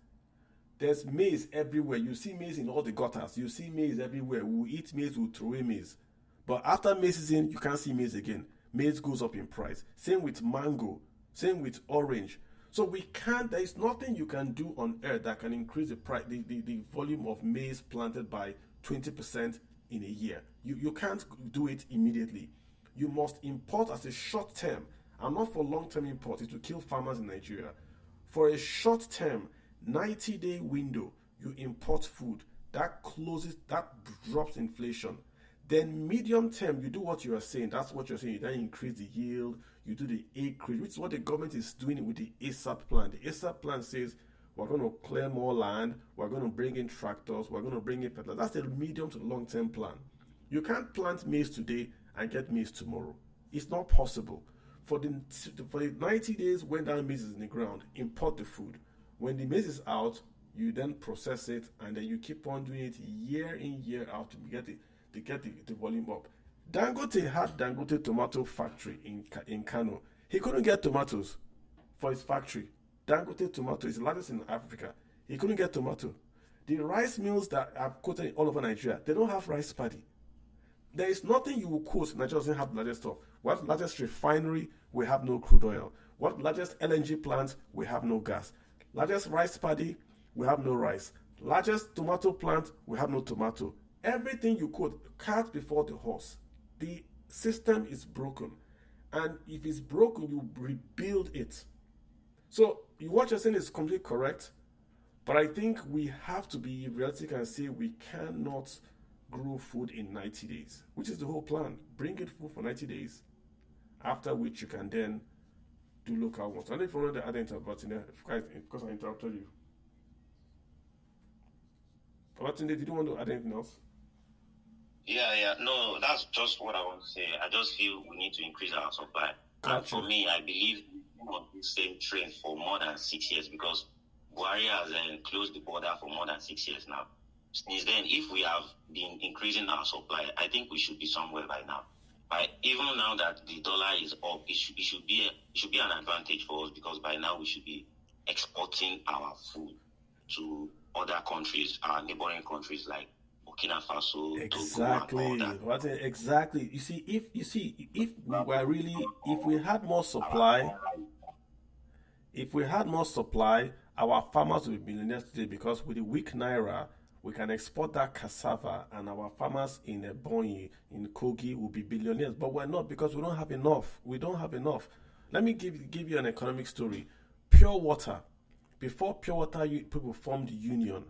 there's maize everywhere. You see maize in all the gutters. You see maize everywhere. We'll eat maize, we'll throw away maize. But after maize season, you can't see maize again. Maize goes up in price. Same with mango. Same with orange. So there is nothing you can do on earth that can increase the price, the volume of maize planted by 20% in a year. You can't do it immediately. You must import as a short term, and not for long-term import. It will kill farmers in Nigeria. For a short term, 90-day window, you import food. That drops inflation. Then medium term, you do what you are saying. That's what you're saying. You then increase the yield. You do the acreage, which is what the government is doing with the ASAP plan. The ASAP plan says we're going to clear more land. We're going to bring in tractors. We're going to bring in fertilizer. That's the medium to long-term plan. You can't plant maize today and get maize tomorrow. It's not possible. For the 90 days when that maize is in the ground, import the food. When the maize is out, you then process it, and then you keep on doing it year in, year out to get the volume up. Dangote had Dangote tomato factory in Kano. He couldn't get tomatoes for his factory. Dangote tomato is the largest in Africa. He couldn't get tomato. The rice mills that are quoted all over Nigeria, they don't have rice paddy. There is nothing you will quote. Nigeria doesn't have the largest stuff. What largest refinery? We have no crude oil. What largest LNG plant? We have no gas. Largest rice paddy? We have no rice. Largest tomato plant? We have no tomato. Everything you quote, cart before the horse. The system is broken. And if it's broken, you rebuild it. So what you're saying is completely correct. But I think we have to be realistic and say we cannot grow food in 90 days, which is the whole plan. Bring it food for 90 days, after which you can then do local ones. I don't know if you want to add anything about it because I interrupted you. But did you want to add anything else? Yeah. No, that's just what I want to say. I just feel we need to increase our supply. Gotcha. And for me, I believe we're on the same train for more than 6 years, because Buhari has closed the border for more than 6 years now. Since then, if we have been increasing our supply, I think we should be somewhere by now. Even now that the dollar is up, it should be an advantage for us, because by now we should be exporting our food to other countries, our neighboring countries like Burkina Faso, Exactly. Togo, and all that. Exactly. If we had more supply, our farmers would be millionaires today, because with the weak naira, we can export that cassava, and our farmers in Ebonyi, in Kogi will be billionaires. But we're not, because we don't have enough. Let me give you an economic story. Pure water. Before pure water, people formed the union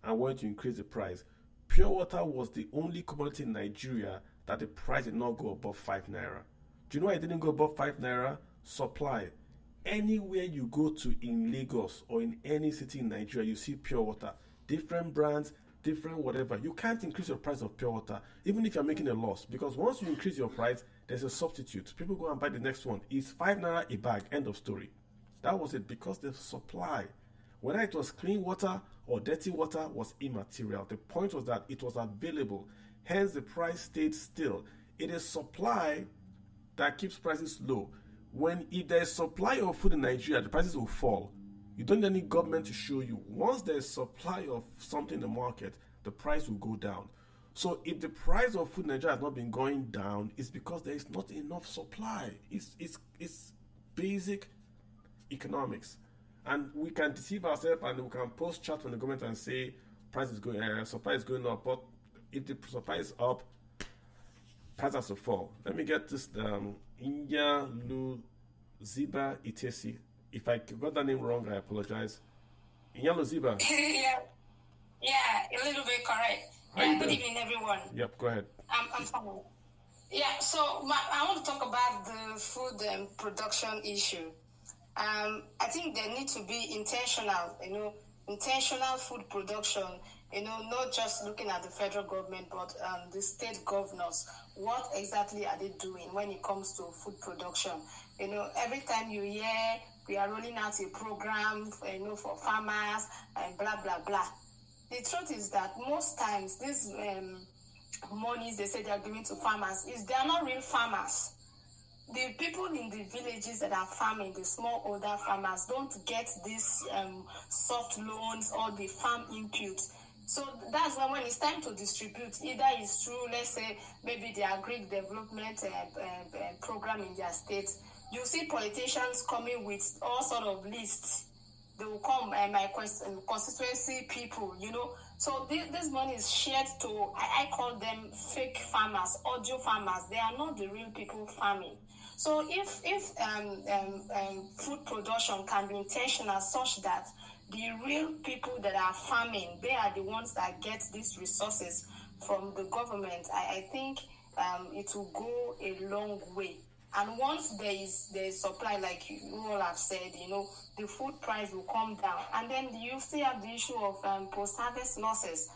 and wanted to increase the price. Pure water was the only commodity in Nigeria that the price did not go above 5 naira. Do you know why it didn't go above 5 naira? Supply. Anywhere you go to in Lagos or in any city in Nigeria, you see pure water. Different brands, different whatever. You can't increase your price of pure water, even if you're making a loss, because once you increase your price, there's a substitute. People go and buy the next one. It's 5 naira a bag. End of story. That was it, because the supply, whether it was clean water or dirty water, was immaterial. The point was that it was available. Hence, the price stayed still. It is supply that keeps prices low. If there's supply of food in Nigeria, the prices will fall. You don't need any government to show you. Once there's supply of something in the market, the price will go down. So if the price of food in Nigeria has not been going down, it's because there is not enough supply. It's basic economics. And we can deceive ourselves, and we can post chat from the government and say supply is going up. But if the supply is up, price has to fall. Let me get this Inya Luziba Itesi. If I got that name wrong, I apologize. Inya Luziba. Yeah. Yeah, a little bit correct. How Yeah, you good doing? evening, everyone. Yep, go ahead. I'm fine. Yeah, so I want to talk about the food production issue. I think there need to be intentional food production, not just looking at the federal government, but the state governors. What exactly are they doing when it comes to food production? Every time you hear we are rolling out a program, for farmers and blah, blah, blah. The truth is that most times these monies they say they are giving to farmers is they are not real farmers. The people in the villages that are farming, the smallholder farmers, don't get these soft loans or the farm inputs. So that's when it's time to distribute, either it's through, let's say, maybe the agri development program in their state. You see politicians coming with all sort of lists. They will come, my constituency people, So this money is shared to, I call them fake farmers, audio farmers. They are not the real people farming. So if food production can be intentional such that the real people that are farming, they are the ones that get these resources from the government, I think it will go a long way. And once there is supply, like you all have said, the food price will come down. And then you still have the issue of post-harvest losses.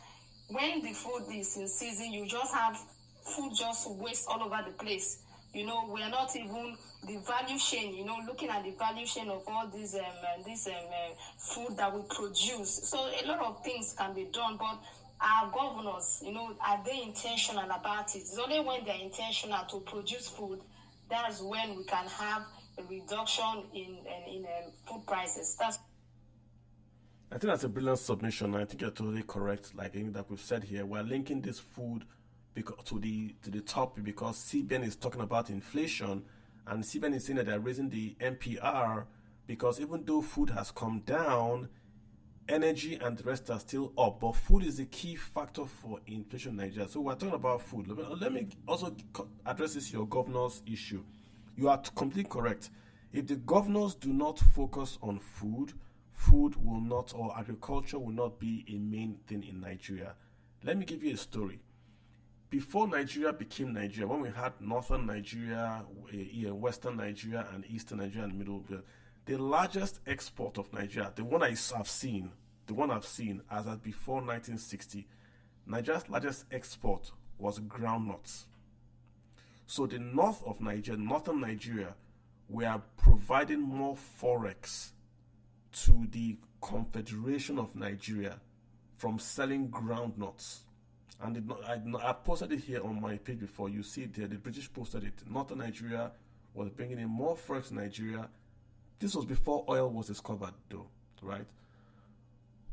When the food is in season, you just have food just waste all over the place. We are not even the value chain, looking at the value chain of all these food that we produce. So a lot of things can be done, but our governors, are they intentional about it? It's only when they're intentional to produce food, that's when we can have a reduction in food prices. I think that's a brilliant submission. I think you're totally correct. Like anything that we've said here, we're linking this food to the topic because CBN is talking about inflation, and CBN is saying that they're raising the NPR because even though food has come down, energy and the rest are still up. But food is a key factor for inflation in Nigeria. So we're talking about food. Let me also address this your governor's issue. You are completely correct. If the governors do not focus on food will not, or agriculture will not be a main thing in Nigeria. Let me give you a story. Before Nigeria became Nigeria, when we had northern Nigeria, western Nigeria, and eastern Nigeria and middle, the largest export of Nigeria, the one I've seen as at before 1960, Nigeria's largest export was groundnuts. So the north of Nigeria, northern Nigeria, were providing more forex to the Confederation of Nigeria from selling groundnuts. And I posted it here on my page before. You see it there. The British posted it. Northern Nigeria was bringing in more forex to Nigeria. This was before oil was discovered, though, right?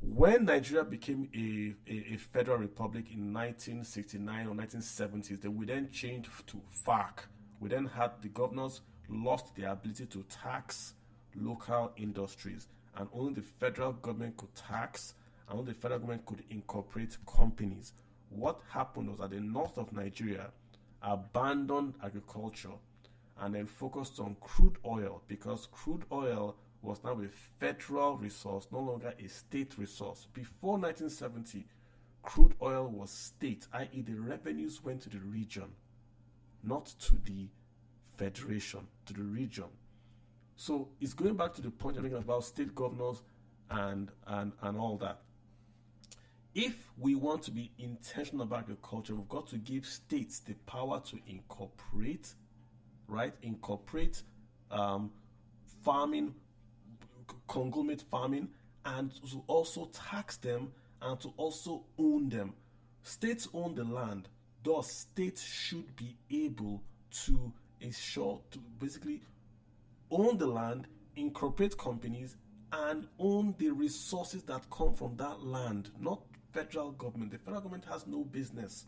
When Nigeria became a federal republic in 1969 or 1970s, we then changed to FARC. We then had the governors lost their ability to tax local industries, and only the federal government could tax, and only the federal government could incorporate companies. What happened was that the north of Nigeria abandoned agriculture and then focused on crude oil because crude oil was now a federal resource, no longer a state resource. Before 1970, crude oil was state, i.e. the revenues went to the region, not to the federation, to the region. So it's going back to the point you're making about state governors and all that. If we want to be intentional about agriculture, we've got to give states the power to incorporate, right? Incorporate farming, conglomerate farming, and to also tax them and to also own them. States own the land, thus states should be able to ensure to basically own the land, incorporate companies, and own the resources that come from that land, not federal government. The federal government has no business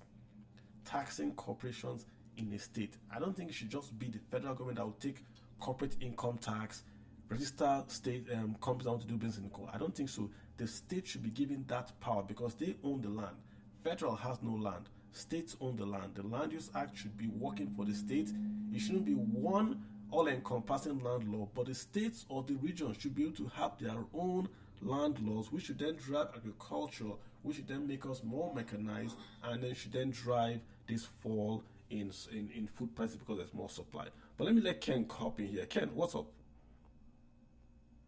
taxing corporations in a state. I don't think it should just be the federal government that will take corporate income tax, register state companies that want to do business in court. I don't think so. The state should be given that power because they own the land. Federal has no land. States own the land. The Land Use Act should be working for the state. It shouldn't be one all-encompassing land law, but the states or the regions should be able to have their own land laws, which should then drive agriculture, which should then make us more mechanized, and then should then drive this fall in food prices because there's more supply. But let me let Ken hop in here. Ken, what's up?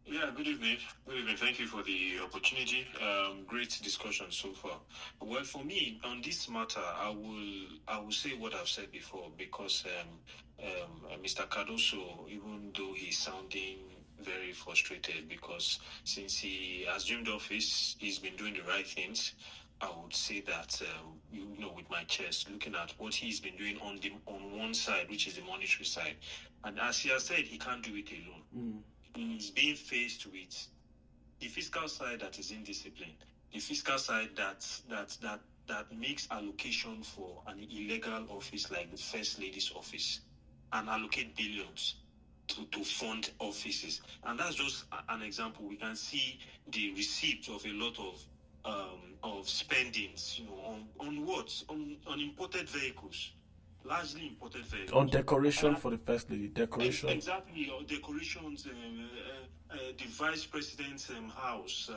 Yeah, good evening. Good evening. Thank you for the opportunity. Great discussion so far. Well, for me, on this matter, I will say what I've said before, because Mr. Cardoso, even though he's sounding very frustrated, because since he assumed office, he's been doing the right things. I would say that, with my chest, looking at what he's been doing on one side, which is the monetary side, and as he has said, he can't do it alone. He's being faced with the fiscal side that is indisciplined, the fiscal side that makes allocation for an illegal office like the First Lady's office and allocate billions to fund offices. And that's just an example. We can see the receipts of a lot of spendings, on what? On imported vehicles. Largely imported vehicles. On decoration for the First Lady. Decoration. Exactly. Or decorations, the Vice President's house,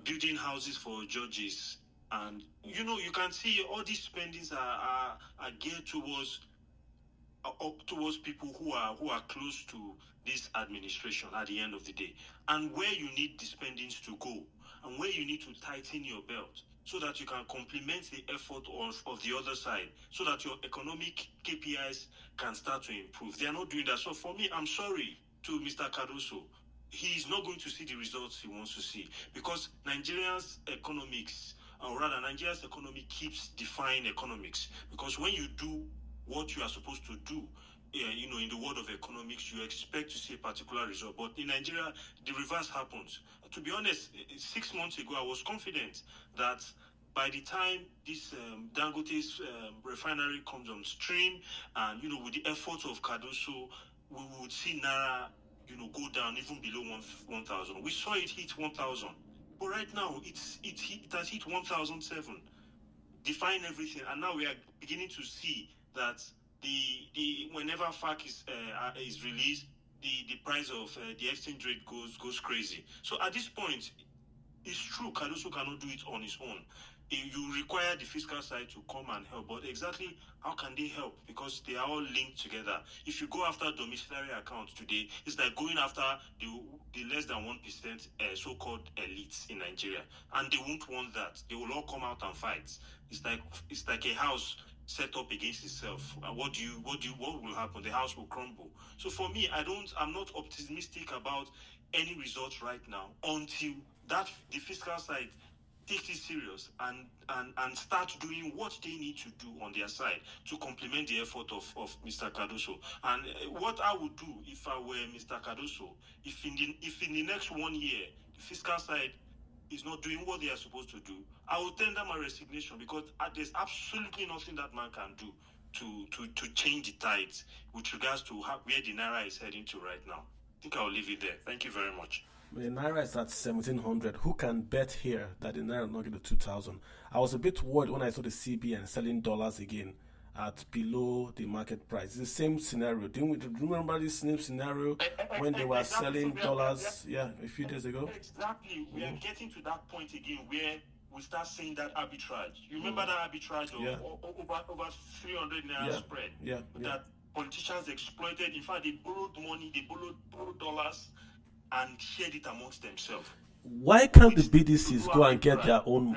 building houses for judges. And, you can see all these spendings are geared towards people who are close to this administration at the end of the day. And where you need the spendings to go, and where you need to tighten your belt, so that you can complement the effort of the other side, so that your economic KPIs can start to improve. They are not doing that. So for me, I'm sorry to Mr. Cardoso. He is not going to see the results he wants to see, because Nigeria's economy keeps defying economics. Because when you do what you are supposed to do, in the world of economics, you expect to see a particular result. But in Nigeria, the reverse happens. To be honest, 6 months ago, I was confident that by the time this Dangote's refinery comes on stream, and, with the efforts of Cardoso, we would see Naira, go down even below 1,000. We saw it hit 1,000. But right now, it has hit 1,007, defying everything. And now we are beginning to see that the whenever FARC is released, the price of the exchange rate goes crazy. So at this point, it's true Cardoso cannot do it on his own. You require the fiscal side to come and help, but exactly how can they help? Because they are all linked together. If you go after domiciliary accounts today, it's like going after the less than 1% so-called elites in Nigeria, and they won't want that. They will all come out and fight. It's like a house set up against itself. What will happen? The house will crumble. So for me, I'm not optimistic about any results right now until the fiscal side takes it serious and start doing what they need to do on their side to complement the effort of Mr. Cardoso. And what I would do if I were Mr. Cardoso, if in the next 1 year the fiscal side is not doing what they are supposed to do, I will tender my resignation, because there's absolutely nothing that man can do to change the tides with regards to where the Naira is heading to right now. I think I'll leave it there. Thank you very much. The Naira is at 1,700. Who can bet here that the Naira will not get to 2,000? I was a bit worried when I saw the CBN selling dollars again at below the market price. It's the same scenario. Do you remember this same scenario when they were selling dollars a few days ago? Exactly. We are getting to that point again where we start seeing that arbitrage. You remember that arbitrage of over 300 Naira spread? That politicians exploited. In fact, they borrowed money, they borrowed dollars and shared it amongst themselves. Why can't the BDCs go and get their own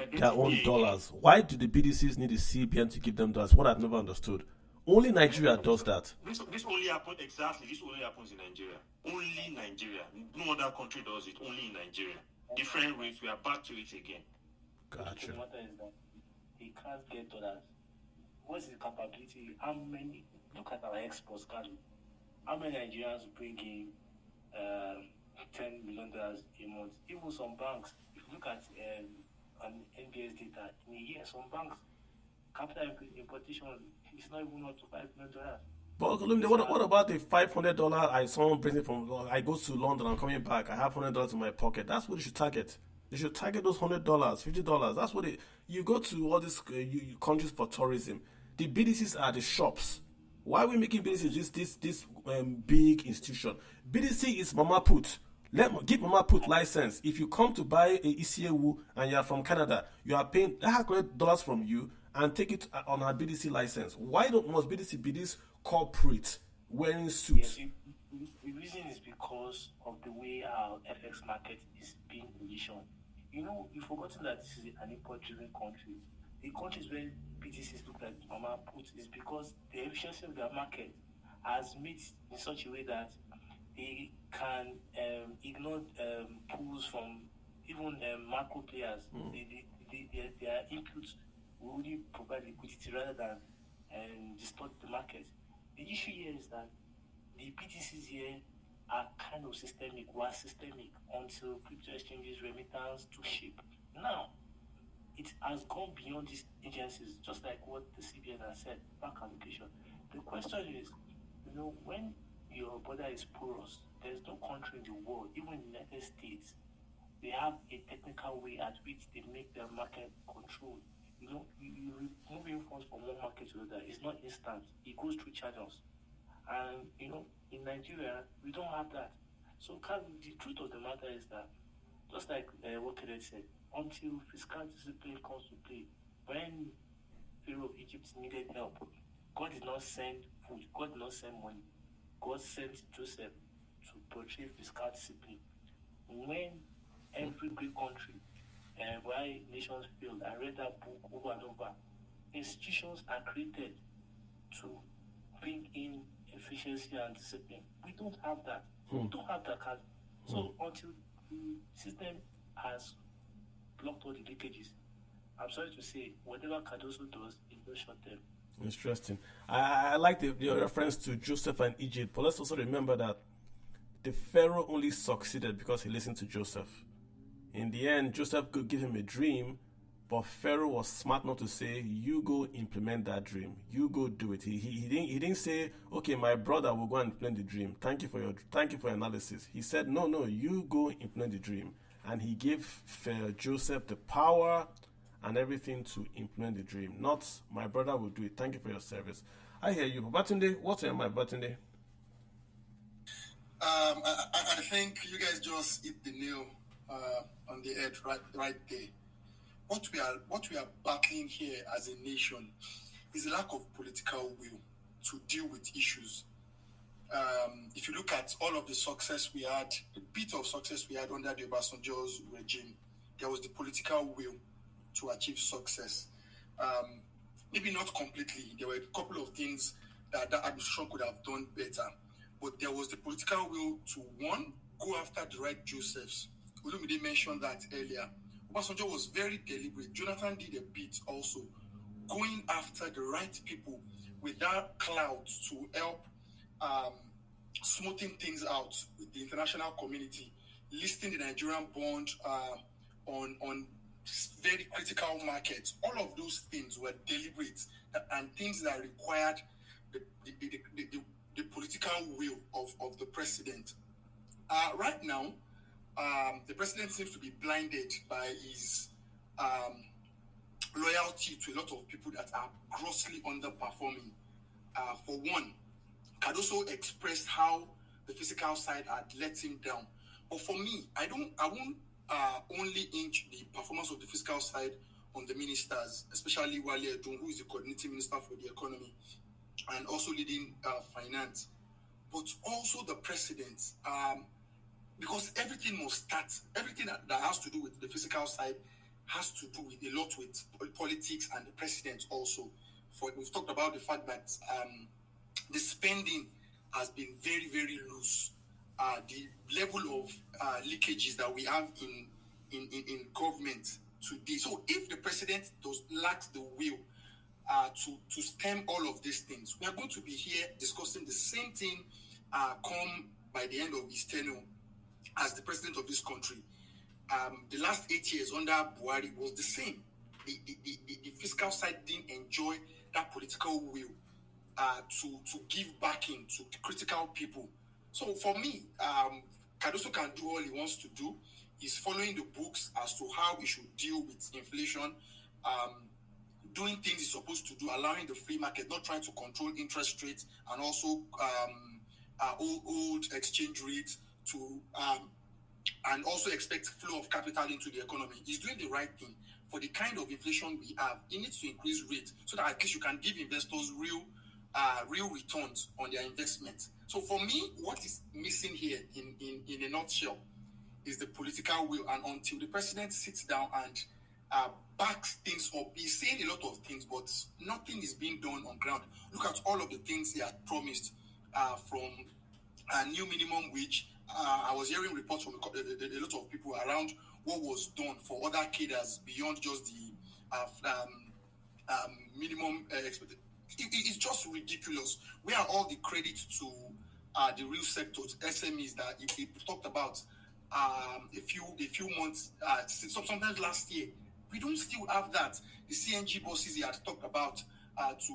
dollars? Why do the BDCs need the CBN to give them dollars? What I've never understood. Only Nigeria does that. This only happens This only happens in Nigeria. Only Nigeria. No other country does it. Only in Nigeria. Different rates. We are back to it again. Gotcha. The matter is that he can't get dollars. What's his capability? How many? Look at our exports, Carlo. How many Nigerians bring in $10 million a month? Even some banks, if you look at NBS data, in a year, some banks, capital importation is not even up to $5 million. But what about the $500 I saw bringing from? I go to London, I'm coming back, I have $100 in my pocket. That's what you should target. You should target those $100, $50. That's what you go to all these countries for tourism. The BDCs are the shops. Why are we making BDCs this big institution? BDC is Mama Put. Give Mama Put license. If you come to buy a ECAWU and you are from Canada, you are paying, let her collect dollars from you and take it on her BDC license. Why must BDC be this corporate wearing suits? Yes, the reason is because of the way our FX market is being positioned. You've forgotten that this is an import-driven country. The countries where BTCs look like Mama Put is because the efficiency of their market has made in such a way that they can ignore pools from even macro players. Their inputs will only provide liquidity rather than distort the market. The issue here is that the BTCs here are kind of systemic, were systemic until crypto exchanges remittance took shape. Now, it has gone beyond these agencies, just like what the CBN has said, back allocation. The question is, when your border is porous, there's no country in the world, even in the United States, they have a technical way at which they make their market controlled. Moving funds from one market to the other is not instant. It goes through channels. And, in Nigeria, we don't have that. So, the truth of the matter is that, just like what Kenneth said, until fiscal discipline comes to play, when Pharaoh of Egypt needed help, God did not send food, God did not send money. God sent Joseph to portray fiscal discipline. When every great country, why nations failed, I read that book over and over. Institutions are created to bring in efficiency and discipline. We don't have that. We don't have that. So until the system has blocked all the leakages, I'm sorry to say, whatever Cardoso does, it will shut them. Interesting. I like the reference to Joseph and Egypt, but let's also remember that the Pharaoh only succeeded because he listened to Joseph. In the end, Joseph could give him a dream, but Pharaoh was smart enough to say, "You go implement that dream. You go do it." He didn't say, "Okay, my brother will go and implement the dream. Thank you for your analysis." He said, "No, you go implement the dream," and he gave Joseph the power and everything to implement the dream. Not, "My brother will do it. Thank you for your service." I hear you. Babatunde, what's on my Babatunde? I think you guys just hit the nail on the head right there. What we are battling here as a nation is a lack of political will to deal with issues. If you look at all of the success we had, the bit of success we had under the Obasanjo's regime, there was the political will to achieve success. Maybe not completely. There were a couple of things that administration could have done better. But there was the political will to, one, go after the right Josephs. Olumide mentioned that earlier. Obasanjo was very deliberate. Jonathan did a bit also, going after the right people with that clout to help smoothing things out with the international community, listing the Nigerian bond on very critical markets. All of those things were deliberate and things that required the political will of the president. Right now, the president seems to be blinded by his loyalty to a lot of people that are grossly underperforming. For one, Cardoso expressed how the physical side had let him down. But for me, I won't only inch the performance of the fiscal side on the ministers, especially Wale Edun, who is the coordinating minister for the economy and also leading finance, but also the president, because everything that has to do with the fiscal side has to do with a lot with politics and the president also. We've talked about the fact that the spending has been very, very loose. The level of leakages that we have in government today. So if the president lacks the will to stem all of these things, we are going to be here discussing the same thing come by the end of his tenure as the president of this country. The last 8 years under Buhari was the same. The fiscal side didn't enjoy that political will to give backing to critical people. So for me, Cardoso can do all he wants to do. He's following the books as to how he should deal with inflation, doing things he's supposed to do, allowing the free market, not trying to control interest rates, and also old exchange rates to and also expect flow of capital into the economy. He's doing the right thing. For the kind of inflation we have, he needs to increase rates so that at least you can give investors real returns on their investment. So for me, what is missing here in a nutshell is the political will. And until the president sits down and backs things up, he's saying a lot of things, but nothing is being done on ground. Look at all of the things he had promised, from a new minimum wage. I was hearing reports from a lot of people around what was done for other cadres beyond just the minimum expected. It's just ridiculous. Where are all the credits to the real sectors, SMEs that he talked about a few months, sometimes last year? We don't still have that. The CNG buses he had talked about to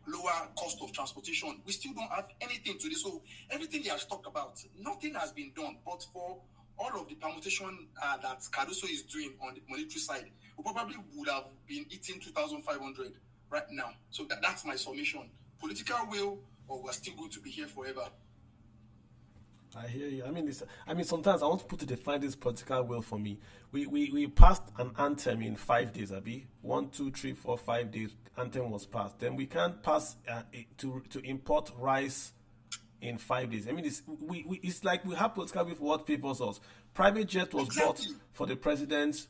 lower cost of transportation. We still don't have anything to this. So everything he has talked about, nothing has been done. But for all of the permutation that Cardoso is doing on the monetary side, we probably would have been eating 2,500 right now. So that's my summation. Political will, or we're still going to be here forever. I hear you. I mean, sometimes I want to define this political will for me. We passed an anthem in 5 days, Abi. 1, 2, 3, 4, 5 days. Anthem was passed. Then we can't pass to import rice in 5 days. I mean, it's like we have political will for what favors us. Private jet was bought for the president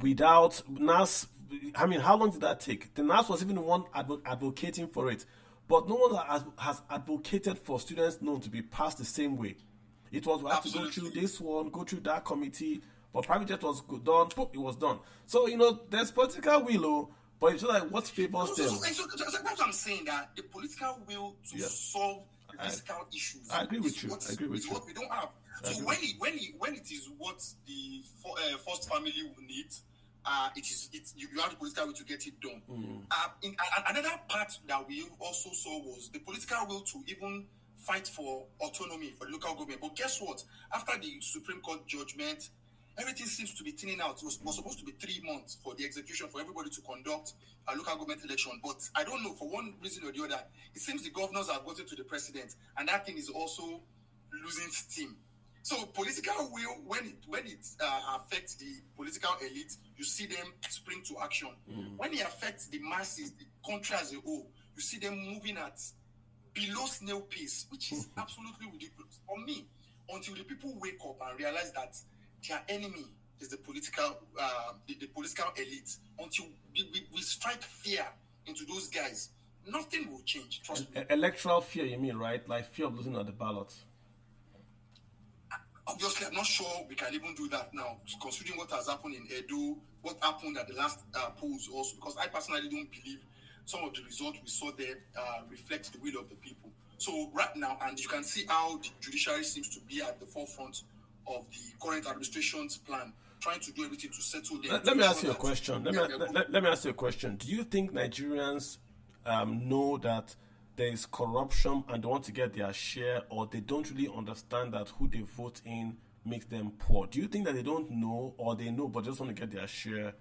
without NAS. I mean, how long did that take? The NAS was even the one advocating for it. But no one has advocated for students' loan to be passed the same way. It was, we have to go through this one, go through that committee, but private jet was done, it was done. So, there's political will, but it's just like what favors them. So that's what I'm saying, that the political will to solve the fiscal issues. I agree with you. What we don't have. So when it is what the first family will need, you have the political will to get it done. Another part that we also saw was the political will to even fight for autonomy for the local government. But guess what? After the Supreme Court judgment, everything seems to be thinning out. It was supposed to be 3 months for the execution, for everybody to conduct a local government election. But I don't know, for one reason or the other, it seems the governors have gotten to the president, and that thing is also losing steam. So political will, when it affects the political elite, you see them spring to action. When it affects the masses, the country as a whole, you see them moving at below snail pace, which is absolutely ridiculous. For me, until the people wake up and realize that their enemy is the political elite, until we strike fear into those guys, nothing will change. Trust me. Electoral fear, you mean, right? Like fear of losing at the ballot. Obviously, I'm not sure we can even do that now, considering what has happened in Edo, what happened at the last polls also, because I personally don't believe some of the results we saw there reflect the will of the people. So right now, and you can see how the judiciary seems to be at the forefront of the current administration's plan, trying to do everything to settle them. Let me ask you a question. Let me ask you a question. Do you think Nigerians know that there is corruption and they want to get their share, or they don't really understand that who they vote in makes them poor? Do you think that they don't know, or they know but just want to get their share?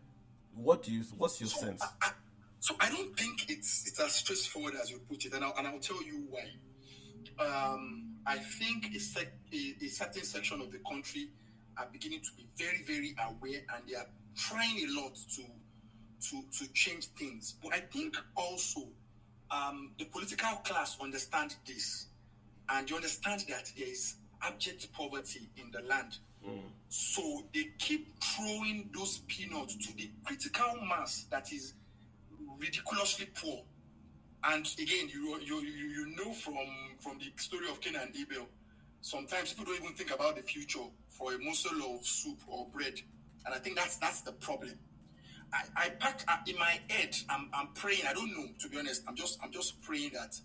What's your sense? So I don't think it's as straightforward as you put it, and I'll tell you why. I think a certain section of the country are beginning to be very, very aware, and they are trying a lot to change things. But I think also the political class understand this, and you understand that there is abject poverty in the land. So they keep throwing those peanuts to the critical mass that is ridiculously poor. And again, you know from the story of Cain and Abel, sometimes people don't even think about the future for a morsel of soup or bread, and I think that's the problem. I packed in my head. I'm praying. I don't know, to be honest. I'm just praying that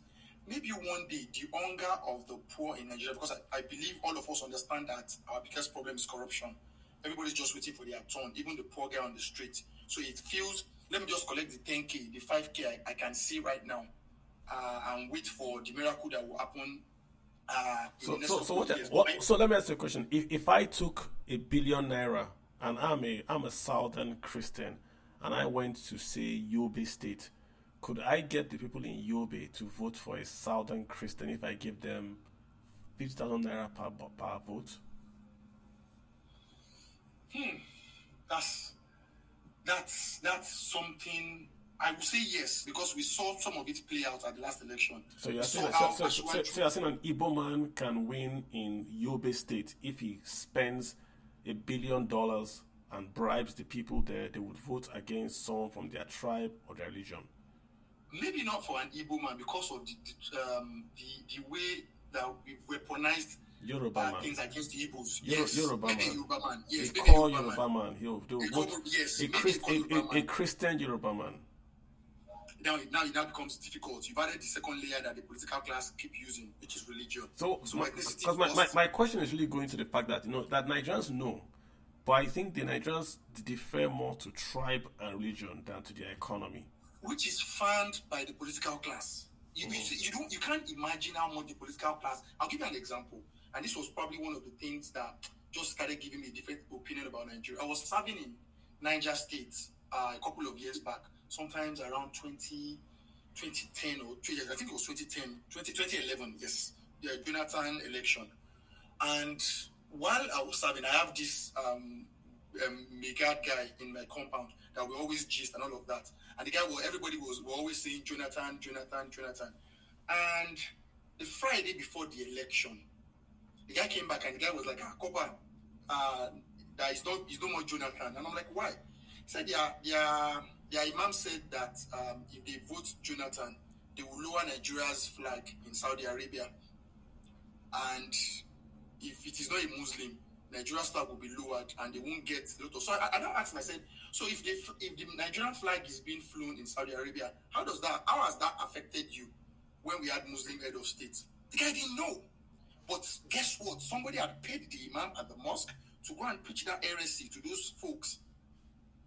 maybe one day the hunger of the poor in Nigeria, because I believe all of us understand that our biggest problem is corruption. Everybody's just waiting for their turn, even the poor guy on the street. So it feels, let me just collect the 10K, the 5K I can see right now, and wait for the miracle that will happen. So let me ask you a question. If I took $1 billion and I'm a Southern Christian, and I went to, say, Yobe State, could I get the people in Yobe to vote for a Southern Christian if I give them 50,000 naira per vote? That's something I would say yes, because we saw some of it play out at the last election. So you're So saying, how so you're saying an Igbo man can win in Yobe State if he spends $1 billion and bribes the people there, they would vote against someone from their tribe or their religion. Maybe not for an Igbo man because of the way that we've weaponized Yoruba man. things against the Igbos. Yoruba maybe man. Yoruba man. Yes, They maybe call Yoruba man. He'll They vote call- yes, a, maybe they call Yoruba man. a Christian Yoruba man. Now it now becomes difficult. You've added the second layer that the political class keep using, which is religion. So ethnicity because my question is really going to the fact that that Nigerians know, but I think the Nigerians defer more to tribe and religion than to their economy. which is fanned by the political class. You can't imagine how much the political class. I'll give you an example, and this was probably one of the things that just started giving me a different opinion about Nigeria. I was serving in Niger State a couple of years back, sometimes around 2010 or 20, I think it was 2011, yes, the Jonathan election. And while I was serving, I have this Megad guy in my compound that we always gist and all of that. And the guy, everybody was always saying Jonathan. And the Friday before the election, the guy came back and the guy was like, Koba, that is no more Jonathan. And I'm like, why? He said, their imam said that if they vote Jonathan, they will lower Nigeria's flag in Saudi Arabia. And if it is not a Muslim, Nigeria's flag will be lowered and they won't get a lot of. So I don't ask myself, so if the Nigerian flag is being flown in Saudi Arabia, how has that affected you when we had Muslim head of state? The guy didn't know. But guess what? Somebody had paid the imam at the mosque to go and preach that heresy to those folks.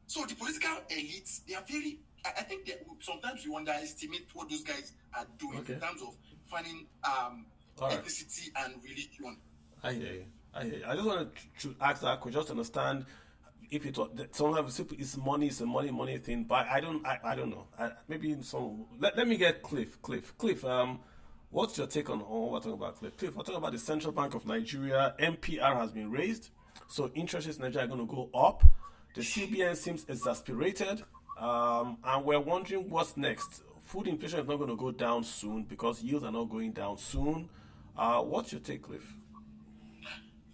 So the political elites, they are very, I think that sometimes we underestimate what those guys are doing in terms of finding ethnicity and religion. I hear you. I just want to ask that question, just to understand if it was sometimes it's money, it's a money thing, but I don't know. Maybe some. Let me get Cliff. What's your take on what we're talking about, Cliff? We're talking about the Central Bank of Nigeria. MPR has been raised, so interest rates in Nigeria are going to go up. The CBN seems exasperated, and we're wondering what's next. Food inflation is not going to go down soon because yields are not going down soon. What's your take, Cliff?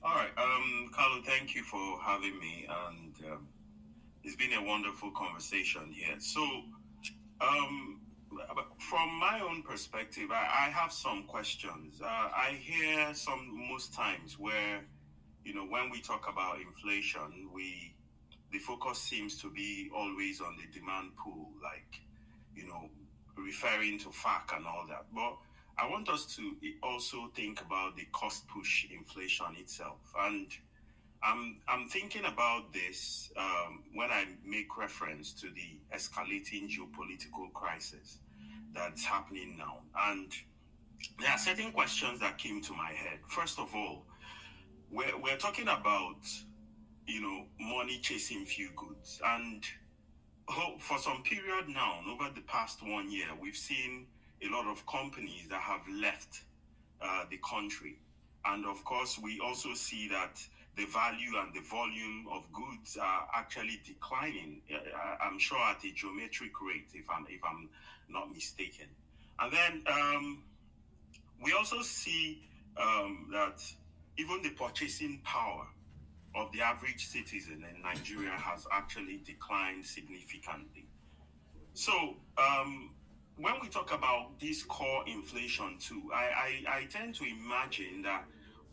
All right, Carlo, thank you for having me, and it's been a wonderful conversation here. So, from my own perspective, I have some questions. I hear most times where, when we talk about inflation, the focus seems to be always on the demand pool, like, referring to FAC and all that. But I want us to also think about the cost push inflation itself. And I'm thinking about this when I make reference to the escalating geopolitical crisis that's happening now. And there are certain questions that came to my head. First of all, we're talking about, money chasing few goods. And for some period now, over the past 1 year, we've seen a lot of companies that have left the country. And of course, we also see that the value and the volume of goods are actually declining, I'm sure at a geometric rate, if I'm not mistaken. And then we also see that even the purchasing power of the average citizen in Nigeria has actually declined significantly. So, when we talk about this core inflation too, I tend to imagine that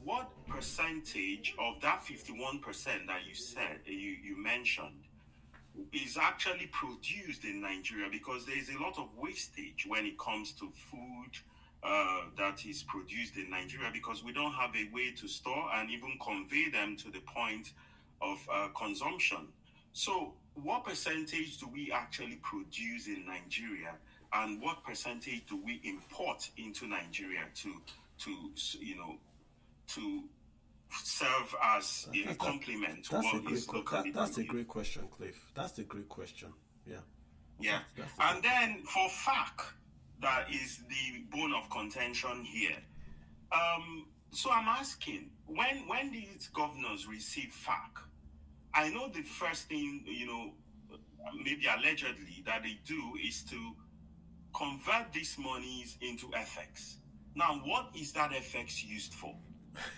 what percentage of that 51% that you said, you mentioned, is actually produced in Nigeria, because there is a lot of wastage when it comes to food that is produced in Nigeria, because we don't have a way to store and even convey them to the point of consumption. So what percentage do we actually produce in Nigeria, and what percentage do we import into Nigeria to serve as a complement to what is locally produced? That's a great question, Cliff. That's a great question. Yeah. And then for FAC, that is the bone of contention here. So I'm asking, when these governors receive FAC, I know the first thing, maybe allegedly, that they do is to convert these monies into FX. Now, what is that FX used for?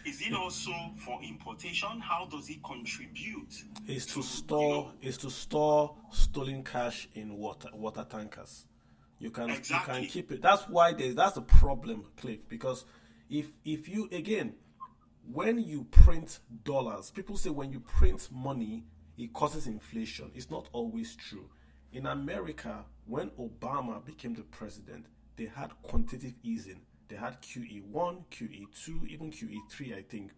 Is it also for importation? How does it contribute? Is to store stolen cash in water tankers. You can keep it. That's why that's the problem, Cliff. Because if you, again, when you print dollars, people say when you print money, it causes inflation. It's not always true. In America, when Obama became the president, they had quantitative easing. They had QE1, QE2, even QE3, I think.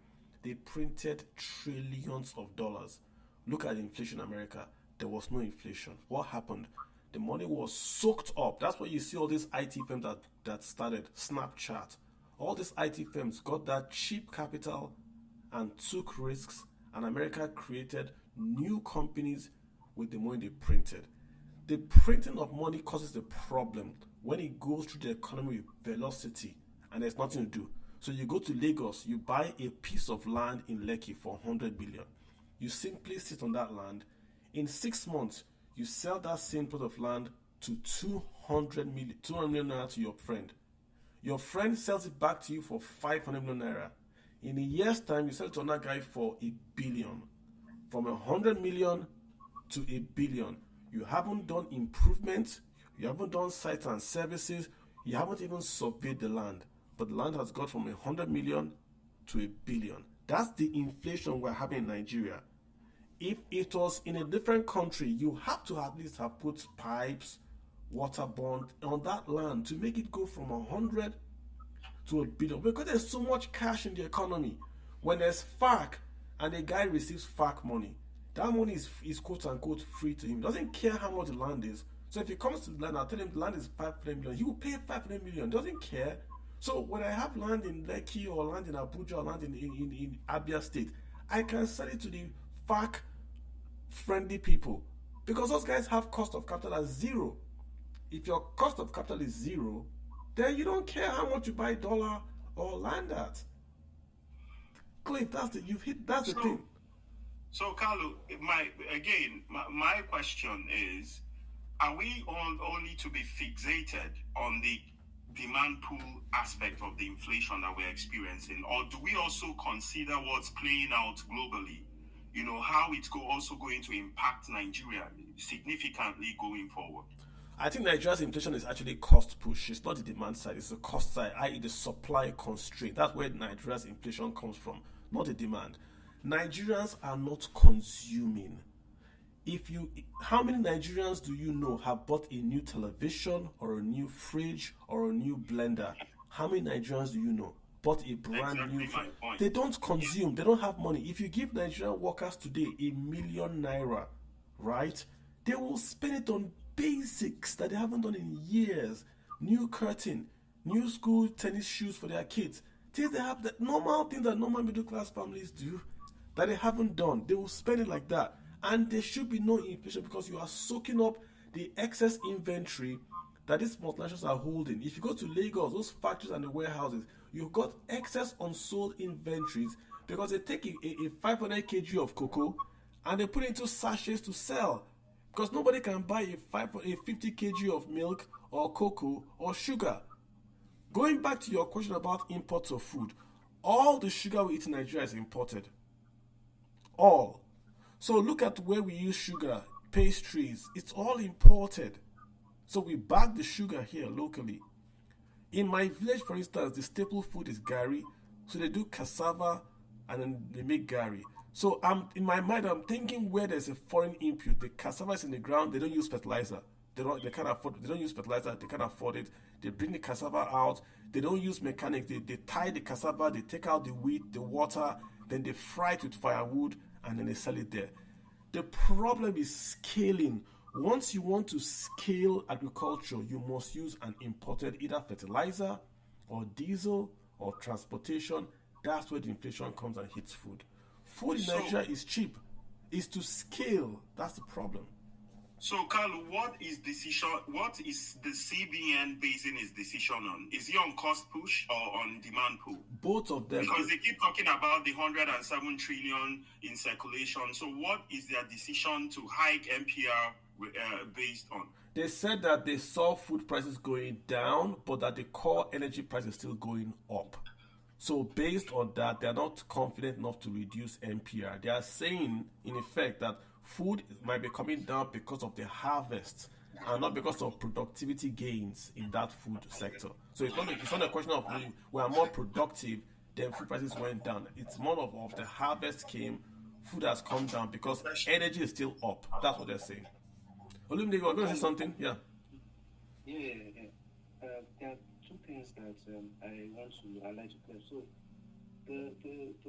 They printed trillions of dollars. Look at inflation in America. There was no inflation. What happened? The money was soaked up. That's why you see all these IT firms that started Snapchat. All these IT firms got that cheap capital and took risks, and America created new companies with the money they printed. The printing of money causes the problem when it goes through the economy with velocity and there's nothing to do. So you go to Lagos, you buy a piece of land in Lekki for 100 billion. You simply sit on that land. In 6 months, you sell that same plot of land to 200 million naira to your friend. Your friend sells it back to you for 500 million naira. In a year's time, you sell it to another guy for 1 billion. From 100 million to 1 billion. You haven't done improvements, you haven't done sites and services, you haven't even surveyed the land. But the land has got from 100 million to 1 billion. That's the inflation we're having in Nigeria. If it was in a different country, you have to at least have put pipes, water bond on that land to make it go from 100 to 1 billion. Because there's so much cash in the economy. When there's FARC and a guy receives FARC money, that money is quote unquote free to him. He doesn't care how much the land is. So if he comes to the land, I'll tell him the land is 500 million. He will pay 500 million. Doesn't care. So when I have land in Lekki or land in Abuja or land in Abia State, I can sell it to the FARC friendly people because those guys have cost of capital as zero. If your cost of capital is zero, then you don't care how much you buy dollar or land at. Cliff, that's the thing. So, Carlo, my question is, are we only to be fixated on the demand pool aspect of the inflation that we're experiencing, or do we also consider what's playing out globally? How it's also going to impact Nigeria significantly going forward? I think Nigeria's inflation is actually cost push. It's not the demand side, it's the cost side, i.e. the supply constraint. That's where Nigeria's inflation comes from, not the demand. Nigerians are not consuming. How many Nigerians do you know have bought a new television or a new fridge or a new blender? How many Nigerians do you know bought a brand new fridge? They don't consume. They don't have money. If you give Nigerian workers today 1 million naira, right, they will spend it on basics that they haven't done in years. New curtain, new school tennis shoes for their kids. Things they have, the normal things that normal middle class families do that they haven't done. They will spend it like that. And there should be no inflation because you are soaking up the excess inventory that these multinationals are holding. If you go to Lagos, those factories and the warehouses, you've got excess unsold inventories because they take a 500 kg of cocoa and they put it into sachets to sell. Because nobody can buy a 50 kg of milk or cocoa or sugar. Going back to your question about imports of food, all the sugar we eat in Nigeria is imported. All. So look at where we use sugar, pastries, it's all imported. So we bag the sugar here locally. In my village, for instance, the staple food is gari. So they do cassava and then they make gari. So in my mind, I'm thinking where there's a foreign input. The cassava is in the ground, they don't use fertilizer. They don't use fertilizer, they can't afford it. They bring the cassava out, they don't use mechanics. They tie the cassava, they take out the wheat, the water, then they fry it with firewood, and then they sell it there. The problem is scaling. Once you want to scale agriculture, you must use an imported either fertilizer or diesel or transportation. That's where the inflation comes and hits food. Food in Nigeria is cheap. It's to scale. That's the problem. So, Carlo, what is the CBN basing its decision on? Is it on cost push or on demand pull? Both of them. Because they keep talking about the 107 trillion in circulation. So, what is their decision to hike MPR based on? They said that they saw food prices going down, but that the core energy price is still going up. So based on that, they are not confident enough to reduce MPR. They are saying, in effect, that food might be coming down because of the harvest and not because of productivity gains in that food sector. So it's not a question of we are more productive, then food prices went down. It's more of the harvest came, food has come down because energy is still up. That's what they're saying. Olumide, you were going to say something? Yeah. Yeah. There are two things that I want to highlight to them. So, the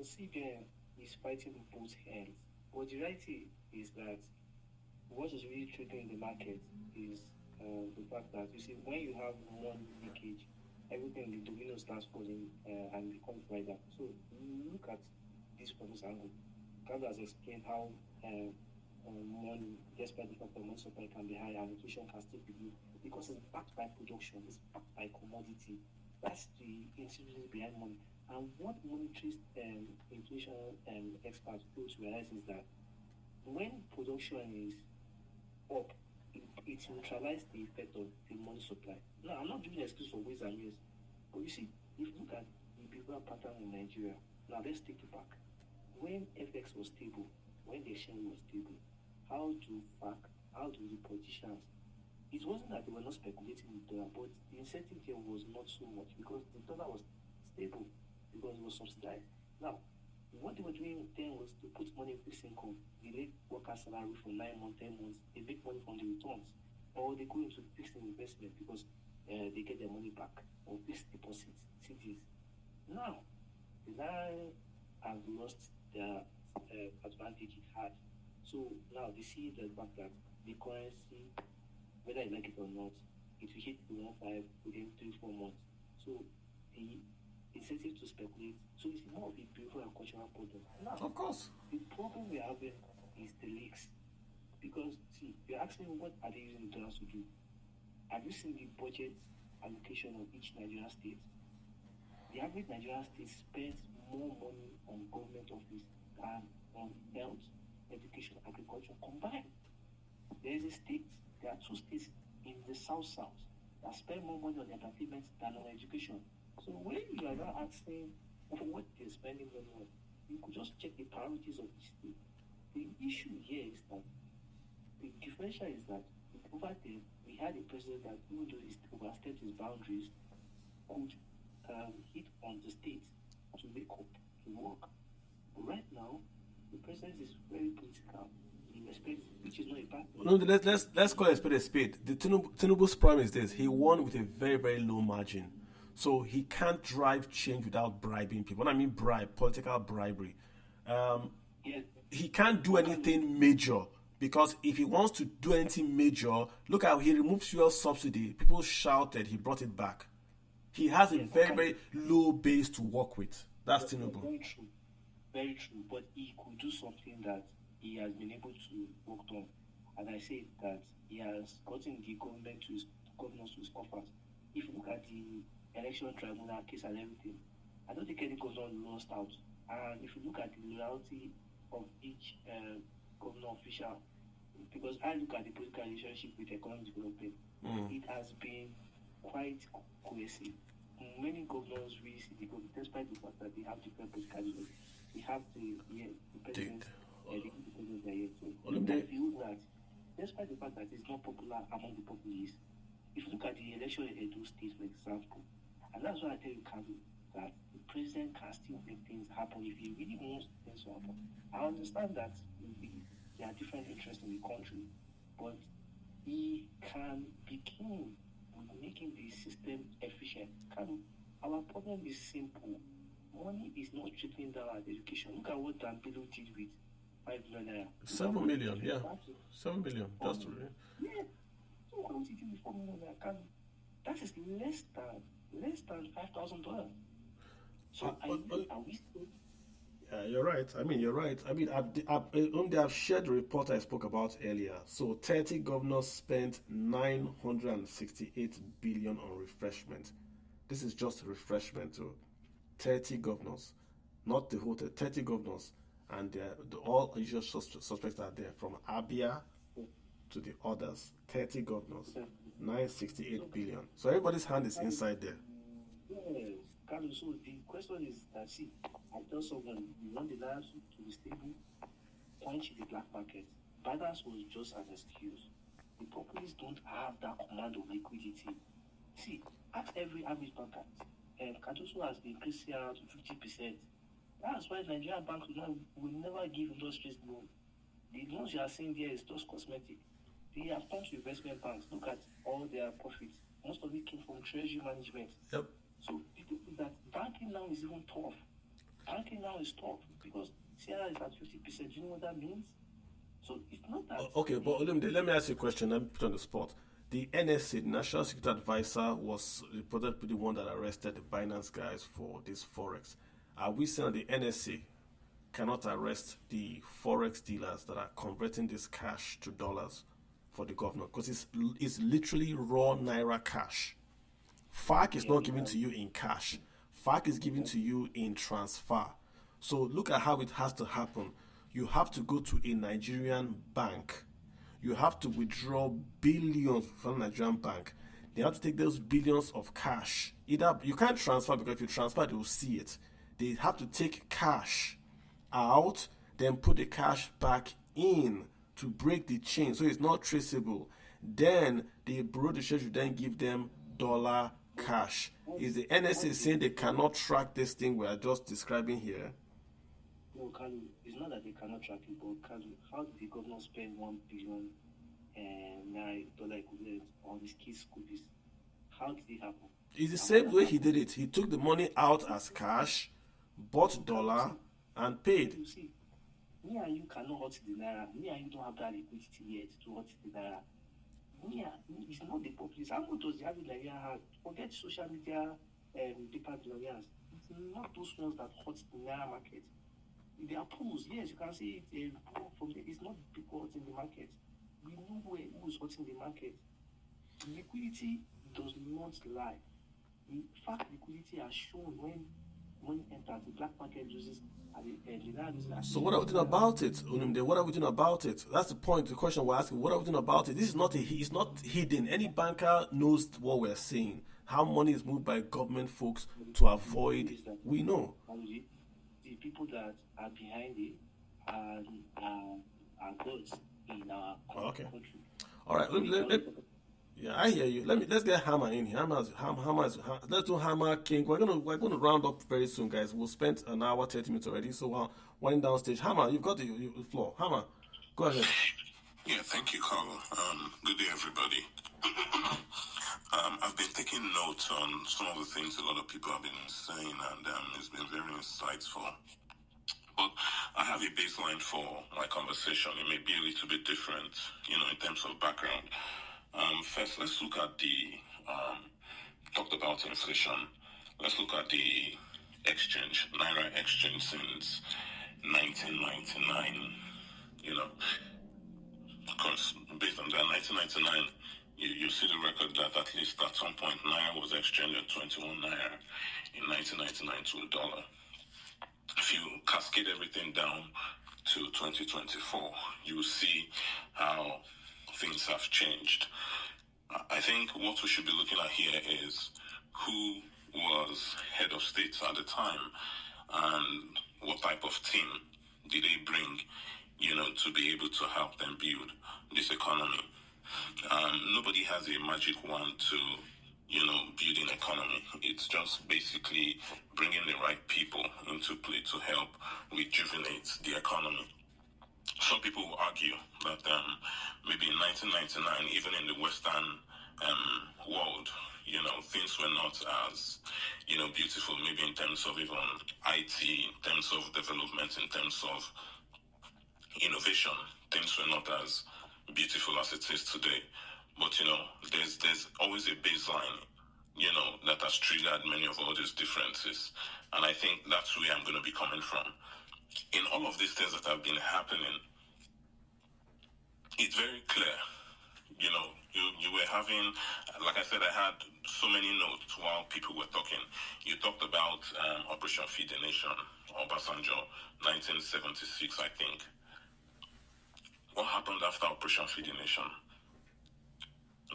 CBN is fighting both ends. But the reality is that what is really triggering the market is the fact that, you see, when you have one leakage, everything, the domino starts falling and becomes wider. So, look at this from this angle. Carlo has explained how money, despite the fact that money supply can be high and inflation can still be low, because it's backed by production, it's backed by commodity. That's the institution behind money. And what monetary inflation experts fail to realize is that when production is up, it neutralizes the effect of the money supply. Now, I'm not giving an excuse for ways and means, but you see, if you look at the behavioral pattern in Nigeria, now let's take it back. When FX was stable, when the exchange was stable, how do the politicians, it wasn't that they were not speculating in the dollar, but the incentive here was not so much because the dollar was stable, because it was subsidized. Now, what they were doing then was to put money in fixed income, delay workers' salary for 9 months, 10 months, they make money from the returns, or they go into fixed investment because they get their money back, or fixed deposits, CDs. Now, the Naira have lost their advantage it had. So now they see the fact that the currency, whether you like it or not, it will hit the 1.5 within 3-4 months. So the incentive to speculate, so it's more of a behavioral and cultural problem. Now, of course, the problem we're having is the leaks. Because, see, you're asking me what are they using the dollars to do? Have you seen the budget allocation of each Nigerian state? The average Nigerian state spends more money on government office than on health, education, agriculture combined. There are 2 states in the south that spend more money on entertainment than on education. So when you are now asking for what they're spending money on, you could just check the priorities of each state. The issue here is that the differential is that over there we had a president that, even though he overstepped his boundaries, could hit on the states to make up, to work. But right now, the president is very political. He respects, which is not a bad thing. No, let's call it a spade. The Tinubu's problem is this: he won with a very, very low margin, so he can't drive change without bribing people. When I mean bribe, political bribery. He can't do anything major, because if he wants to do anything major, look how he removed fuel subsidy. People shouted, he brought it back. He has a very, very low base to work with. That's Tinubu. Very true. Very true. But he could do something that he has been able to work on. And I say that he has gotten the government to his governors to his coffers. If you look at the election tribunal case and everything, I don't think any governor lost out. And if you look at the loyalty of each governor official, because I look at the political relationship with economic development, it has been quite cohesive. Many governors really see the government, despite the fact that they have different political views. They have the president, the independent there. So I feel that, despite the fact that it's not popular among the populace, if you look at the election in Edo State, for example, and that's why I tell you, Kadu, that the president can still make things happen if he really wants things to happen. I understand that there are different interests in the country, but he can begin with making the system efficient. Our problem is simple. Money is not trickling down at education. Look at what Dambilo did with 5 million. 7 million, yeah. 7 million. That's true. Yeah. So what was he doing with 4 million? That is less than $5,000. So are we still? You're right. I mean, you're right. I mean, I've shared the report I spoke about earlier. So, 30 governors spent 968 billion on refreshment. This is just refreshment to 30 governors, not the whole 30 governors, and all usual suspects are there from Abia to the others. 30 governors, 968 billion. So everybody's hand is inside there. Yeah, Carlos, so the question is that, see, I tell someone, you want the naira to be stable, punch the black market. Balance was just an excuse. The populists don't have that command of liquidity. See, ask every average banker, Cardoso has increased CRR to 50%. That's why Nigerian banks will never give industries loan. The loans you are seeing there is just cosmetic. They have come to investment banks. Look at all their profits. Most of it came from treasury management. Yep. So people think that banking now is even tough. Banking now is tough because CRR is at 50%. Do you know what that means? So it's not that. Okay, but let me ask you a question. Let me put on the spot. The NSA, the National Security Advisor, was reported to be the one that arrested the Binance guys for this Forex. Are we saying that the NSA cannot arrest the Forex dealers that are converting this cash to dollars for the governor? Because it's literally raw Naira cash. FARC is not given to you in cash. FARC is given to you in transfer. So look at how it has to happen. You have to go to a Nigerian bank. You have to withdraw billions from a Nigerian bank. They have to take those billions of cash. Either you can't transfer, because if you transfer, they will see it. They have to take cash out, then put the cash back in to break the chain, so it's not traceable. Then the Bureau de Change will then give them dollar cash. Is the NSA saying they cannot track this thing we are just describing here? No, Kalu, it's not that they cannot track it, but Kalu, how did the governor spend $1 billion dollar equivalent on his kids' school fees? How did it happen? It's the same way he did it. He took the money out as cash, bought dollar, and paid. You see, me and you cannot hurt the naira. Me and you don't have that liquidity yet to hurt the naira. It's not the populace. How much does the average Nigerian have? Forget social media paper billionaires. It's not those ones that hurt the naira market. They are pools. Yes, you can see it from there. It's not the people hurting the market. We know who is hurting the market. Liquidity does not lie. In fact, liquidity has shown when money enters, the black market loses. So what are we doing about it, Unimde? What are we doing about it? That's the point. The question we're asking. What are we doing about it? This is not it's not hidden. Any banker knows what we're saying. How money is moved by government folks to avoid. We know. The people that are behind it are gods in our country. All right. Yeah, I hear you. Let's get Hammer in here. Let's do Hammer King. We're gonna round up very soon, guys. We'll spend an hour, 30 minutes already. So we're winding down stage. Hammer, you've got the floor. Hammer, go ahead. Yeah, thank you, Carlo. Good day, everybody. I've been taking notes on some of the things a lot of people have been saying, and it's been very insightful. But I have a baseline for my conversation. It may be a little bit different, in terms of background. First, let's look at talked about inflation. Let's look at the exchange, Naira exchange since 1999. Because based on that, 1999, you see the record that at least at some point, Naira was exchanged at 21 Naira in 1999 to a dollar. If you cascade everything down to 2024, you will see how things have changed. I think what we should be looking at here is who was head of state at the time and what type of team did they bring, to be able to help them build this economy. Nobody has a magic wand to, build an economy. It's just basically bringing the right people into play to help rejuvenate the economy. Some people will argue that maybe in 1999, even in the Western world, things were not as, beautiful, maybe in terms of even IT, in terms of development, in terms of innovation. Things were not as beautiful as it is today. But, there's always a baseline, that has triggered many of all these differences. And I think that's where I'm going to be coming from. in all of these things that have been happening, it's very clear. You know, you were having, like I said, I had so many notes while people were talking. You talked about Operation Feed the Nation, Obasanjo, 1976, I think. What happened after Operation Feed the Nation?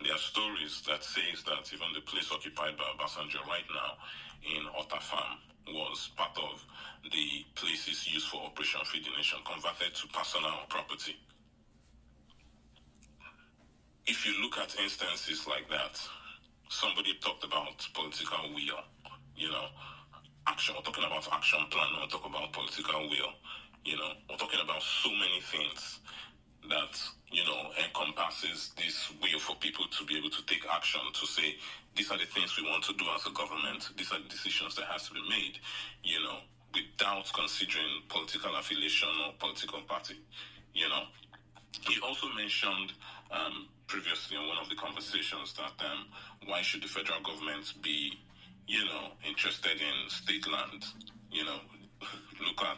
There are stories that says that even the place occupied by Obasanjo right now in Otta Farm was part of the places used for Operation Feed the Nation, converted to personal property. If you look at instances like that, somebody talked about political will, you know, action. We're talking about action plan. We're talking about political will. You know, we're talking about so many things that, you know, encompasses this way for people to be able to take action, to say, these are the things we want to do as a government. These are the decisions that has to be made, you know, without considering political affiliation or political party, you know. You also mentioned previously in one of the conversations that why should the federal government be, you know, interested in state land? You know, look at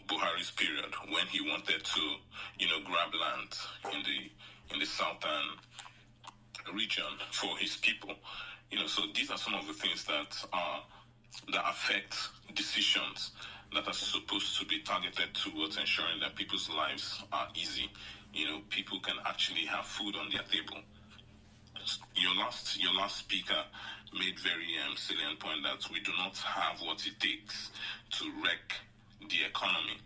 Buhari's period when he wanted to, you know, grab land in the southern region for his people. You know, so these are some of the things that affect decisions that are supposed to be targeted towards ensuring that people's lives are easy. You know, people can actually have food on their table. Your last speaker made very salient point that we do not have what it takes to wreck the economy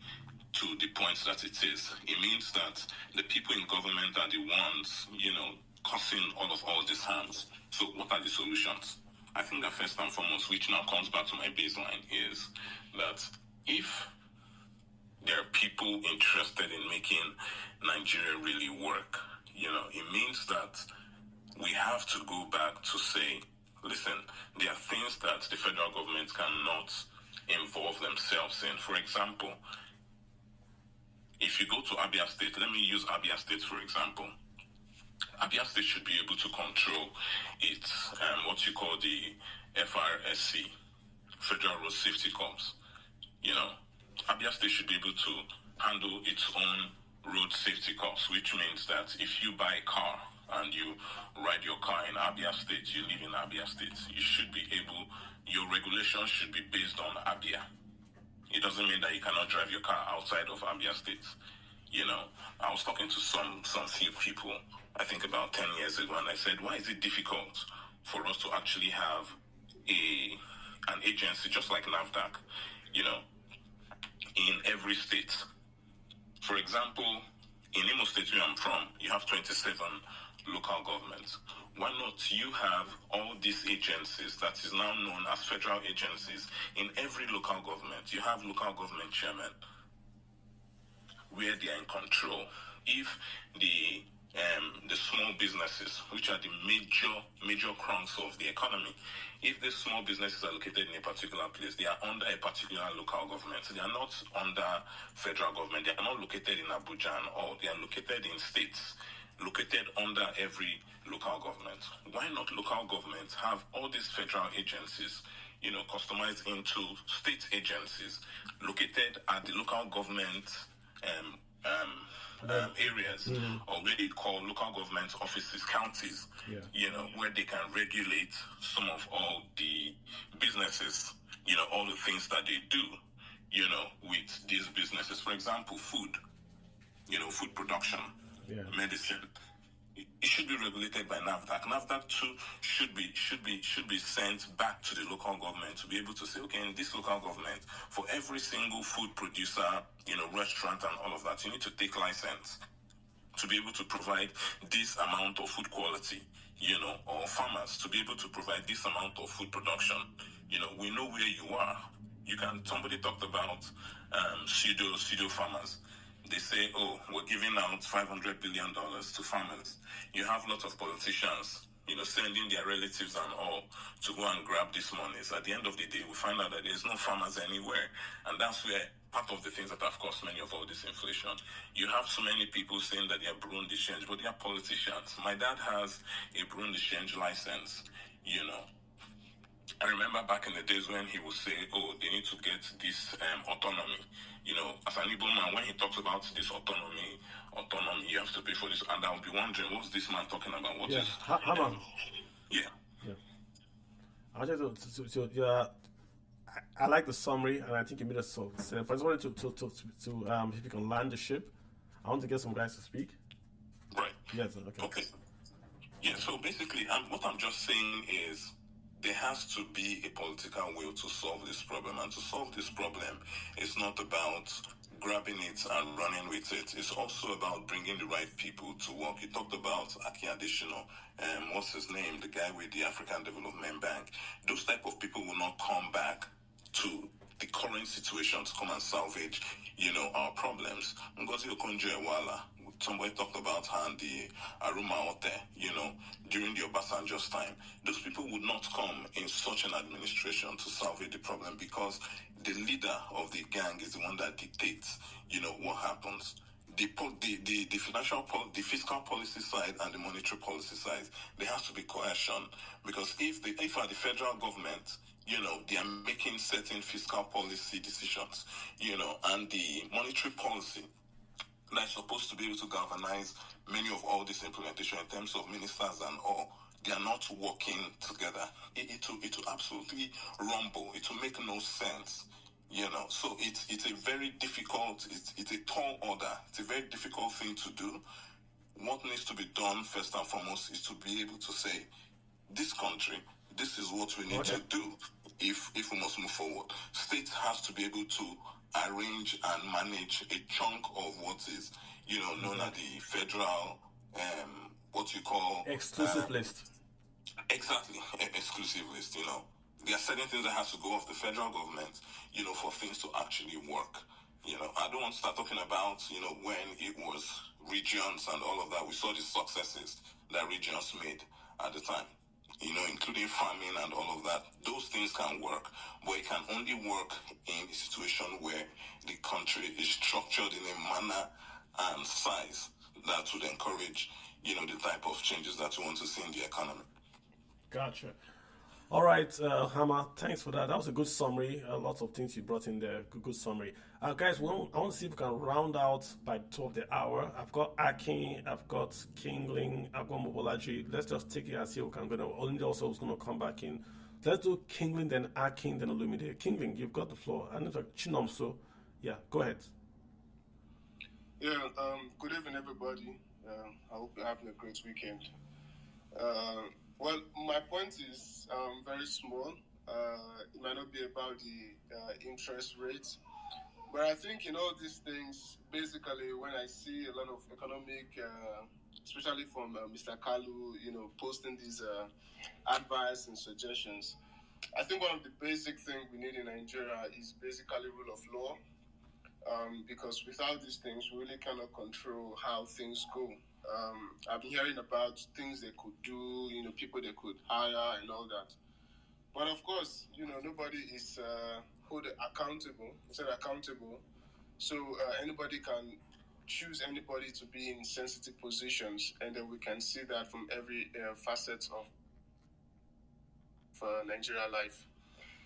to the point that it is. It means that the people in government are the ones, you know, causing all these harms. So what are the solutions? I think that first and foremost, which now comes back to my baseline, is that if there are people interested in making Nigeria really work, you know, it means that we have to go back to say, listen, there are things that the federal government cannot involve themselves in. For example, if you go to Abia State, let me use Abia State for example. Abia State should be able to control its, what you call the FRSC, Federal Road Safety Corps. You know, Abia State should be able to handle its own road safety corps, which means that if you buy a car and you ride your car in Abia State, you live in Abia State, you should be able, your regulations should be based on Abia. It doesn't mean that you cannot drive your car outside of Abia State. You know, I was talking to some few people, I think about 10 years ago, and I said, why is it difficult for us to actually have an agency just like NAFDAC, you know, in every state? For example, in Imo State where I'm from, you have 27 local governments. Why not you have all these agencies that is now known as federal agencies in every local government? You have local government chairmen where they are in control. If the small businesses, which are the major crowns of the economy, if the small businesses are located in a particular place, they are under a particular local government. They are not under federal government. They are not located in Abuja or they are located in states, located under every local government. Why not local governments have all these federal agencies, you know, customized into state agencies located at the local government areas, or what they call local government offices, counties, you know, where they can regulate some of all the businesses, you know, all the things that they do, you know, with these businesses. For example, food, you know, food production, medicine. It should be regulated by NAFDAC. NAFDAC too should be sent back to the local government to be able to say, okay, in this local government, for every single food producer, you know, restaurant and all of that, you need to take license to be able to provide this amount of food quality, you know, or farmers to be able to provide this amount of food production. You know, we know where you are. Somebody talked about pseudo farmers. They say, oh, we're giving out $500 billion to farmers. You have lots of politicians, you know, sending their relatives and all to go and grab these monies. At the end of the day, we find out that there's no farmers anywhere. And that's where part of the things that have caused many of all this inflation. You have so many people saying that they are Burundi change, but they are politicians. My dad has a Burundi change license, you know. I remember back in the days when he would say, oh, they need to get this autonomy. You know, as an Igbo man, when he talks about this autonomy, you have to pay for this. And I'll be wondering, what's this man talking about? What is Hama. Yeah. I just I like the summary, and I think you made us so. I just wanted to if you can land the ship. I want to get some guys to speak. Right. Yes. Okay. Yeah. So basically, what I'm just saying is, there has to be a political will to solve this problem, and to solve this problem, it's not about grabbing it and running with it. It's also about bringing the right people to work. You talked about Aki Additional, what's his name, the guy with the African Development Bank. Those type of people will not come back to the current situation to come and salvage, our problems. Ngozi Okonjo-Iweala, somebody talked about her and the Aruma Ote, during the Obasanjo's time. Those people would not come in such an administration to salvage the problem, because the leader of the gang is the one that dictates, what happens. The fiscal policy side and the monetary policy side, there has to be coercion, because if at the federal government, they are making certain fiscal policy decisions, and the monetary policy that's supposed to be able to galvanize many of all this implementation in terms of ministers and all, they are not working together. It will absolutely rumble. It will make no sense. So it's a very difficult, it's a tall order. It's a very difficult thing to do. What needs to be done first and foremost is to be able to say, this country, this is what we need to do if we must move forward. State has to be able to arrange and manage a chunk of what is, known as the federal, what you call... exclusive list. Exactly, exclusive list, There are certain things that have to go off the federal government, for things to actually work. I don't want to start talking about, when it was regions and all of that. We saw the successes that regions made at the time, including farming and all of that. Those things can work, but it can only work in a situation where the country is structured in a manner and size that would encourage, the type of changes that we want to see in the economy. Gotcha. All right, Hama, thanks for that. That was a good summary. Lots of things you brought in there. Good summary. Guys, I want to see if we can round out by the top of the hour. I've got Akin, I've got Kingling, I've got Mobolaji. Let's just take it and see what we can go. Olinda also is going to come back in. Let's do Kingling, then Akin, then Olumide. Kingling, you've got the floor. And it's like Chinomso. Yeah, go ahead. Yeah, good evening, everybody. I hope you're having a great weekend. Well, my point is very small. It might not be about the interest rates, but I think, these things, basically, when I see a lot of economic, especially from Mr. Kalu, posting these advice and suggestions, I think one of the basic things we need in Nigeria is basically rule of law, because without these things, we really cannot control how things go. I've been hearing about things they could do, people they could hire and all that. But of course, nobody is held accountable. So anybody can choose anybody to be in sensitive positions, and then we can see that from every facet of Nigeria life.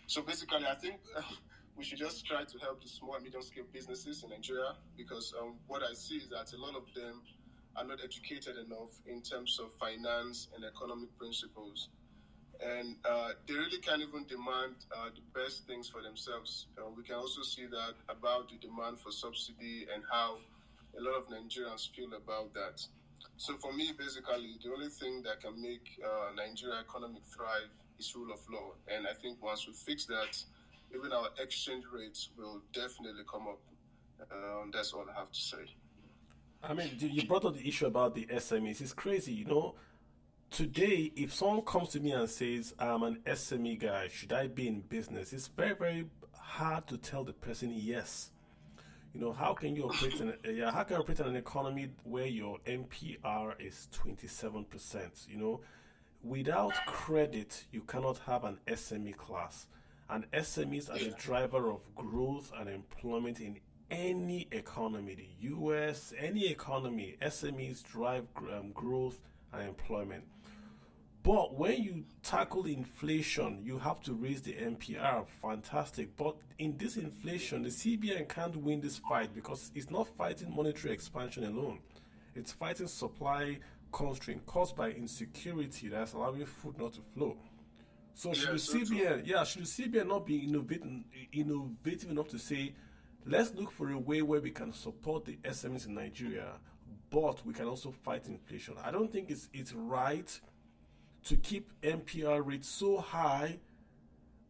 So basically, I think we should just try to help the small and medium-scale businesses in Nigeria, because what I see is that a lot of them are not educated enough in terms of finance and economic principles. And they really can't even demand the best things for themselves. We can also see that about the demand for subsidy and how a lot of Nigerians feel about that. So for me, basically, the only thing that can make Nigeria economy thrive is rule of law. And I think once we fix that, even our exchange rates will definitely come up. That's all I have to say. I mean, you brought up the issue about the SMEs. It's crazy, Today, if someone comes to me and says, I'm an SME guy, should I be in business? It's very, very hard to tell the person yes. How can you operate in an economy where your MPR is 27%? Without credit, you cannot have an SME class. And SMEs are the driver of growth and employment in any economy, the US, any economy. SMEs drive growth and employment. But when you tackle inflation, you have to raise the MPR. Fantastic. But in this inflation, the CBN can't win this fight because it's not fighting monetary expansion alone. It's fighting supply constraint caused by insecurity that's allowing food not to flow. So should the CBN not be innovative enough to say, let's look for a way where we can support the SMEs in Nigeria, but we can also fight inflation. I don't think it's right to keep MPR rates so high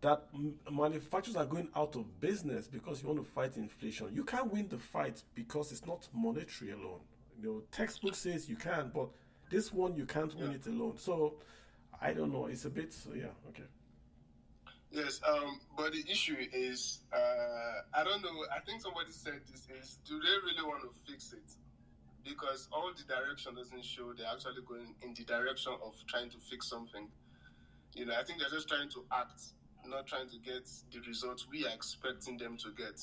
that manufacturers are going out of business because you want to fight inflation. You can't win the fight because it's not monetary alone. Textbook says you can, but this one you can't win it alone. So I don't know. It's a bit, okay. Yes, but the issue is, I don't know. I think somebody said this is, do they really want to fix it? Because all the direction doesn't show they're actually going in the direction of trying to fix something. I think they're just trying to act, not trying to get the results we are expecting them to get.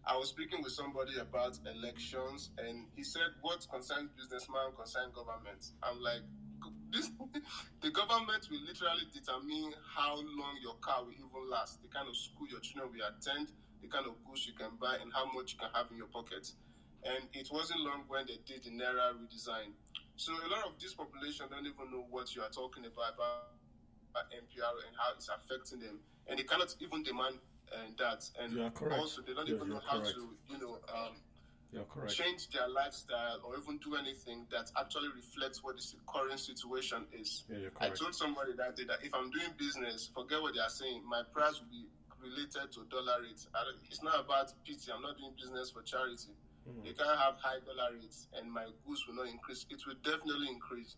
I was speaking with somebody about elections, and he said, what concerns businessman concerns government. I'm like, the government will literally determine how long your car will even last, the kind of school your children will attend, the kind of goods you can buy, and how much you can have in your pocket. And it wasn't long when they did the Naira redesign. So a lot of this population don't even know what you are talking about MPR and how it's affecting them. And they cannot even demand that. And also they don't even know how to, change their lifestyle or even do anything that actually reflects what the current situation is. I told somebody that day that if I'm doing business, forget what they are saying, my price will be related to dollar rates. It's not about pity. I'm not doing business for charity. You can't have high dollar rates and my goods will not increase. It will definitely increase,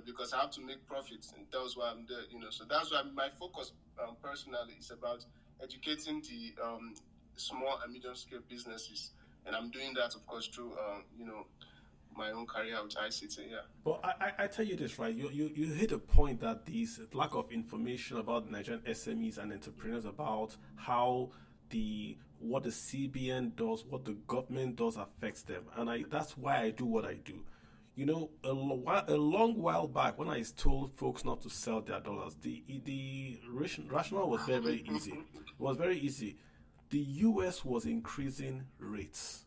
because I have to make profits, and that's why I'm there, So that's why my focus personally is about educating the small and medium scale businesses, and I'm doing that, of course, through my own career with ICT. But I tell you this, right? You hit a point that this lack of information about Nigerian SMEs and entrepreneurs about how what the CBN does, what the government does affects them. And that's why I do what I do. A long while back when I told folks not to sell their dollars, the rationale was very, very easy. It was very easy. The US was increasing rates.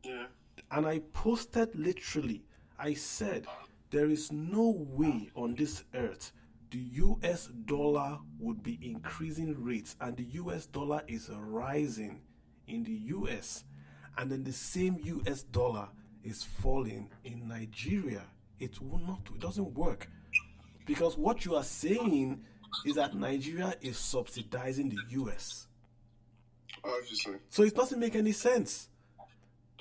Yeah. And I posted literally, I said, there is no way on this earth the US dollar would be increasing rates, and the US dollar is rising in the US, and then the same US dollar is falling in Nigeria. It doesn't work. Because what you are saying is that Nigeria is subsidizing the US. Obviously. So it doesn't make any sense.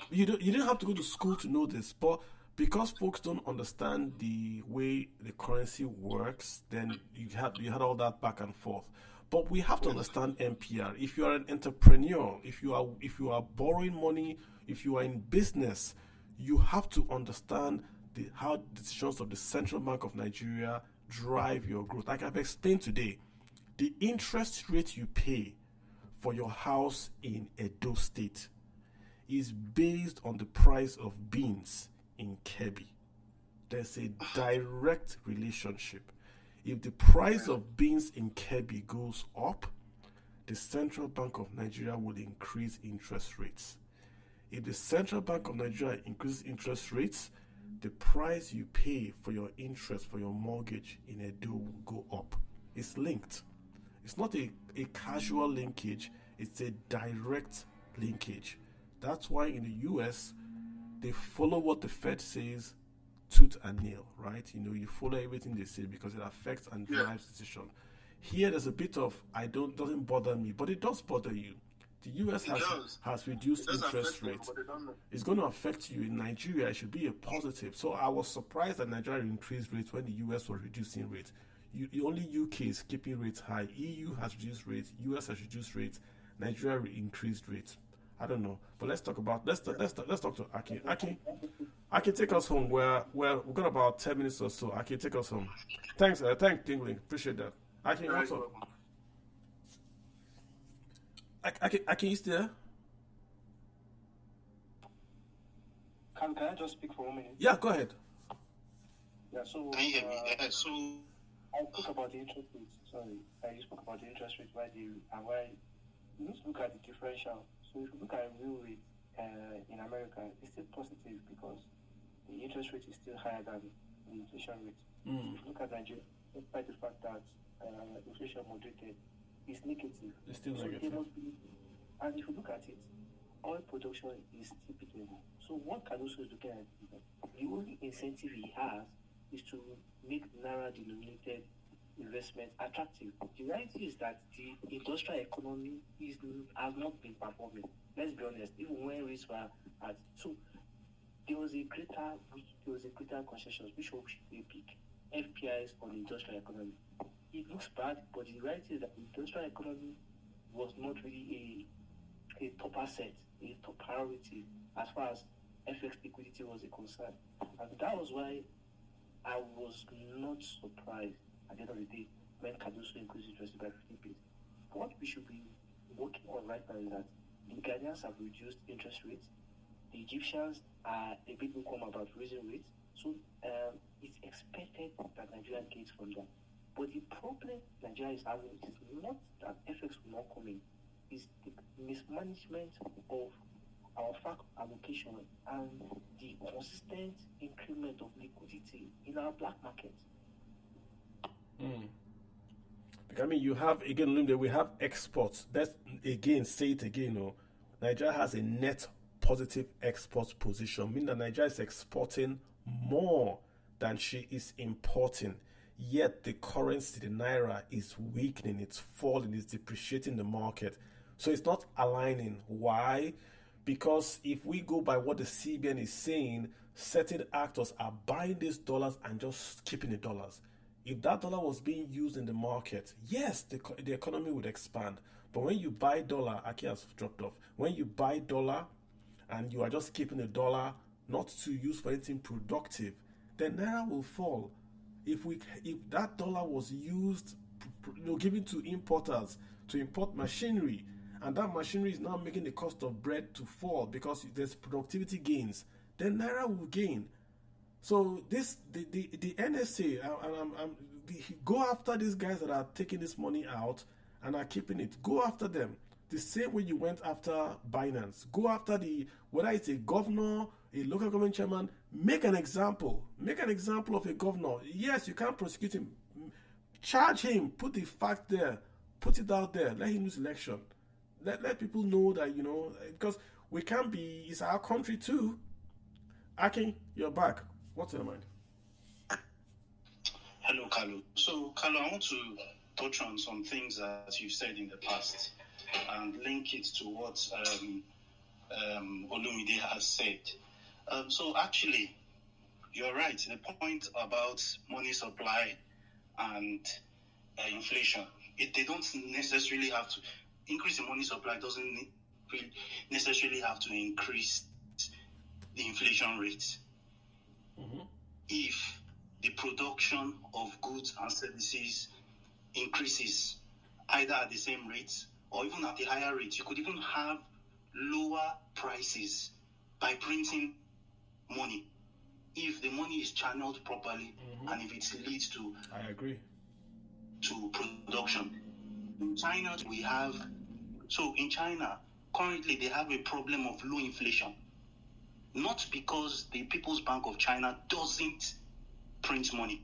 You didn't have to go to school to know this, but because folks don't understand the way the currency works, then you had all that back and forth. But we have to understand MPR. If you are an entrepreneur, if you are borrowing money, if you are in business, you have to understand how decisions of the Central Bank of Nigeria drive your growth. Like I've explained today, the interest rate you pay for your house in Edo State is based on the price of beans in Kebbi. There's a direct relationship. If the price of beans in Kebbi goes up, the Central Bank of Nigeria will increase interest rates. If the Central Bank of Nigeria increases interest rates, the price you pay for your interest for your mortgage in Edo will go up. It's linked. It's not a casual linkage, it's a direct linkage. That's why in the US, they follow what the Fed says tooth and nail, right? You follow everything they say because it affects and drives decision. Here, there's a bit of, doesn't bother me, but it does bother you. The US has reduced interest rates. It's going to affect you. In Nigeria, it should be a positive. So I was surprised that Nigeria increased rates when the US was reducing rates. Only UK is keeping rates high. EU has reduced rates. US has reduced rates. Nigeria increased rates. I don't know, but let's talk to Aki. Aki, take us home. We've got about 10 minutes or so. Aki, take us home. Thanks, Dingling. Appreciate that. Aki, what's up? Aki, you still there? Can I just speak for 1 minute? Yeah, go ahead. Yeah, so Can you hear me? Yeah, so I spoke about the interest rates. Sorry, I spoke about the interest rate, why you need to look at the differential. So if you look at real rate in America, it's still positive because the interest rate is still higher than the inflation rate. If you look at Nigeria, despite the fact that inflation moderated, it's negative. It's still so negative. And if you look at it, oil production is still peaking. So what Cardoso is looking at, the only incentive he has is to make Naira-denominated investment attractive. The reality is that the industrial economy has not been performing. Let's be honest. Even when rates were at there was a greater concession which was a big FPIs on the industrial economy. It looks bad, but the reality is that the industrial economy was not really a top asset, a top priority as far as FX liquidity was a concern. And that was why I was not surprised at the end of the day when Cardoso increased interest by 50 bps. What we should be working on right now is that the Ghanaians have reduced interest rates. The Egyptians are a bit lukewarm about raising rates. So it's expected that Nigeria gains from that. But the problem Nigeria is having is not that FX will not come in. It's the mismanagement of our fact allocation and the consistent increment of liquidity in our black market. I mean, you have, again, we have exports. Let's, again, say it again. Nigeria has a net positive export position, meaning that Nigeria is exporting more than she is importing. Yet the currency, the Naira, is weakening, it's falling, it's depreciating the market. So it's not aligning. Why? Because if we go by what the CBN is saying, certain actors are buying these dollars and just keeping the dollars. If that dollar was being used in the market, yes, the economy would expand. But when you buy dollar, Aki has dropped off. When you buy dollar and you are just keeping the dollar not to use for anything productive, then Naira will fall. If that dollar was used, given to importers to import machinery, and that machinery is now making the cost of bread to fall because there's productivity gains, then Naira will gain. So the NSA, go after these guys that are taking this money out and are keeping it. Go after them. The same way you went after Binance. Go after whether it's a governor, a local government chairman, make an example. Make an example of a governor. Yes, you can't prosecute him. Charge him. Put the fact there. Put it out there. Let him lose election. Let people know that, because we can't be, it's our country too. Aki, you're back. What's in your mind? Hello, Carlo. So, Carlo, I want to touch on some things that you've said in the past and link it to what Olumide has said. So, actually, you're right. The point about money supply and inflation, they don't necessarily have to increase the money supply. Doesn't necessarily have to increase the inflation rate. Mm-hmm. If the production of goods and services increases either at the same rate or even at a higher rate, you could even have lower prices by printing money if the money is channeled properly. Mm-hmm. And if it leads to, I agree, to production. In China, in China, currently they have a problem of low inflation. Not because the People's Bank of China doesn't print money,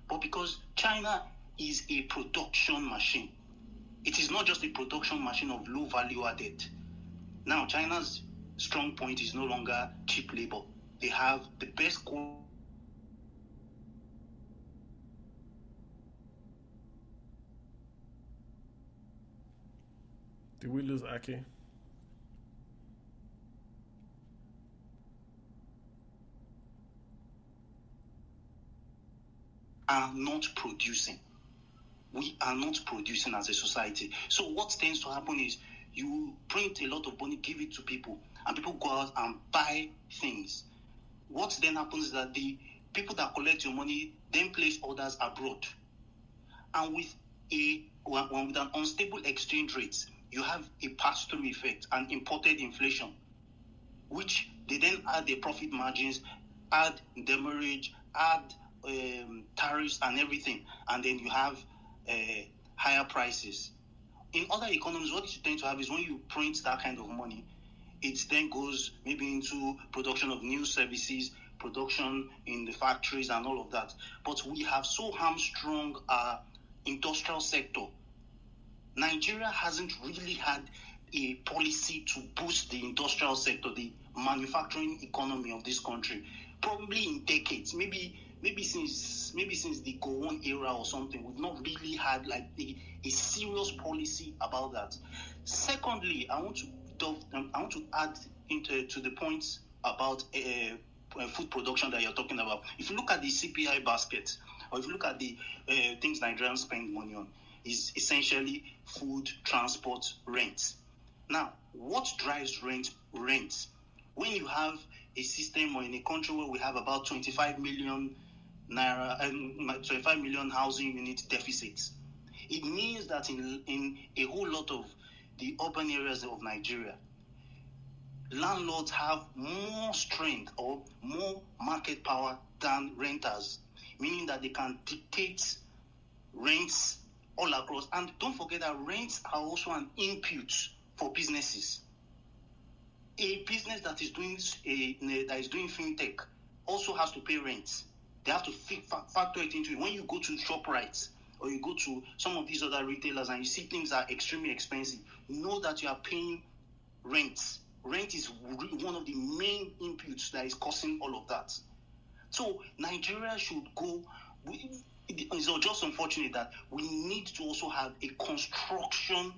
but because China is a production machine. It is not just a production machine of low value added. Now, China's strong point is no longer cheap labor. They have the best quality. Did we lose Aki? Are not producing. We are not producing as a society. So what tends to happen is you print a lot of money, give it to people, and people go out and buy things. What then happens is that the people that collect your money then place orders abroad. And with an unstable exchange rate, you have a pass-through effect and imported inflation, which they then add their profit margins, add demurrage, add tariffs and everything, and then you have higher prices. In other economies, what you tend to have is when you print that kind of money, it then goes maybe into production of new services, production in the factories and all of that. But we have so hamstrung our industrial sector. Nigeria hasn't really had a policy to boost the industrial sector, the manufacturing economy of this country, probably in decades. Maybe since the Gowon era or something, we've not really had like a serious policy about that. Secondly, I want to add to the points about food production that you're talking about. If you look at the CPI basket, or if you look at the things Nigerians spend money on, is essentially food, transport, rent. Now, what drives rent? When you have a system or in a country where we have about 25 million naira and 25 million housing unit deficits, it means that in a whole lot of the urban areas of Nigeria, landlords have more strength or more market power than renters, meaning that they can dictate rents all across. And don't forget that rents are also an input for businesses. A business that is doing fintech also has to pay rent. They have to factor it into it. When you go to ShopRite or you go to some of these other retailers and you see things are extremely expensive, know that you are paying rent. Rent is one of the main inputs that is causing all of that. So Nigeria should go. It's just unfortunate that we need to also have a construction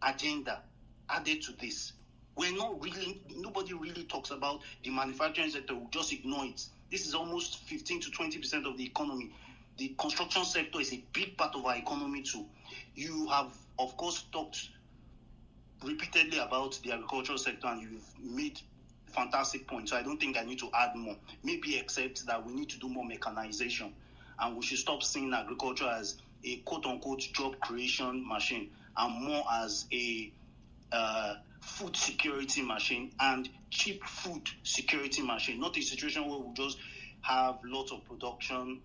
agenda added to this. Nobody really talks about the manufacturing sector. We just ignore it. This is almost 15 to 20% of the economy. The construction sector is a big part of our economy too. You have, of course, talked repeatedly about the agricultural sector, and you've made fantastic points. So I don't think I need to add more. Maybe except that we need to do more mechanization, and we should stop seeing agriculture as a quote-unquote job creation machine and more as a food security machine and cheap food security machine, not a situation where we just have lots of production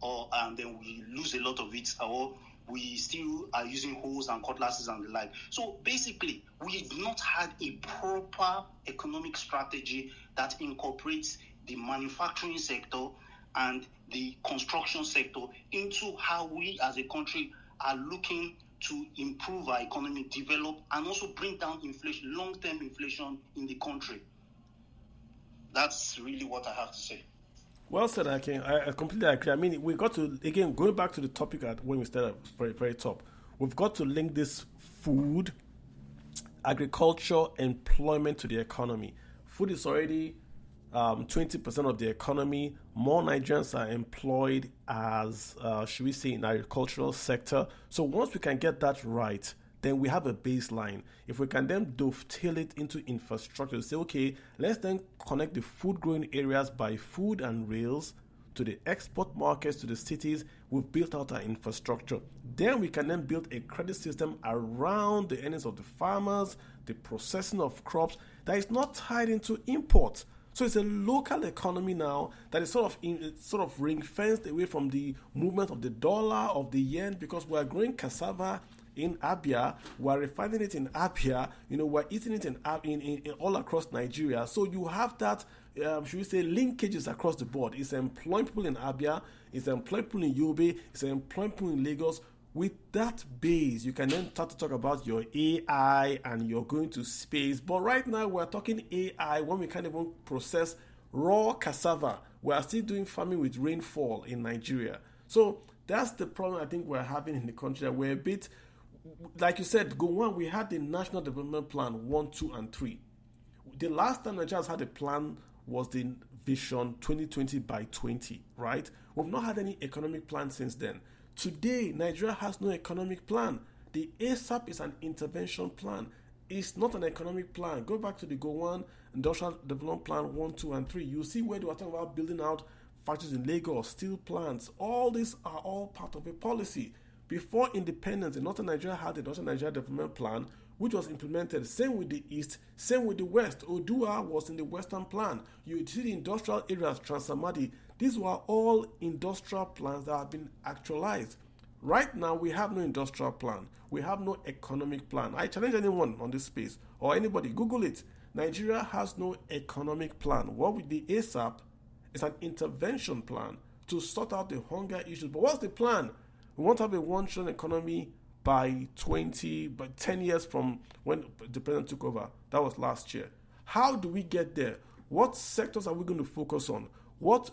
and then we lose a lot of it, or we still are using hoes and cutlasses and the like. So basically, we've not had a proper economic strategy that incorporates the manufacturing sector and the construction sector into how we as a country are looking to improve our economy, develop, and also bring down inflation, long-term inflation in the country. That's really what I have to say. Well said, Akin. I completely agree. I mean, we got to, again, going back to the topic when we started very, very top, we've got to link this food, agriculture, employment to the economy. Food is already 20% of the economy. More Nigerians are employed as, should we say, in the agricultural sector. So once we can get that right, then we have a baseline. If we can then dovetail it into infrastructure, say, okay, let's then connect the food growing areas by food and rails to the export markets, to the cities. We've built out our infrastructure. Then we can then build a credit system around the earnings of the farmers, the processing of crops that is not tied into imports. So it's a local economy now that is sort of ring-fenced away from the movement of the dollar, of the yen, because we're growing cassava in Abia, we're refining it in Abia, we're eating it in all across Nigeria. So you have that, should we say, linkages across the board. It's employing people in Abia, it's employing people in Yobe, it's employing people in Lagos. With that base, you can then start to talk about your AI and you're going to space. But right now, we're talking AI when we can't even process raw cassava. We are still doing farming with rainfall in Nigeria. So that's the problem I think we're having in the country. We're a bit, like you said, Gowon, we had the National Development Plan 1, 2, and 3. The last time Nigeria had a plan was the Vision 2020 by 20, right? We've not had any economic plan since then. Today, Nigeria has no economic plan. The ASAP is an intervention plan. It's not an economic plan. Go back to the Gowon Industrial Development Plan 1, 2, and 3. You see where they were talking about building out factories in Lagos, steel plants. All these are all part of a policy. Before independence, the Northern Nigeria had the Northern Nigeria Development Plan, which was implemented. Same with the East, same with the West. Odua was in the Western Plan. You see the industrial areas, Transamadi, These were all industrial plans that have been actualized. Right now, we have no industrial plan. We have no economic plan. I challenge anyone on this space or anybody, Google it. Nigeria has no economic plan. What with the ASAP is an intervention plan to sort out the hunger issues. But what's the plan? We want to have a $1 trillion economy by 10 years from when the president took over. That was last year. How do we get there? What sectors are we going to focus on? What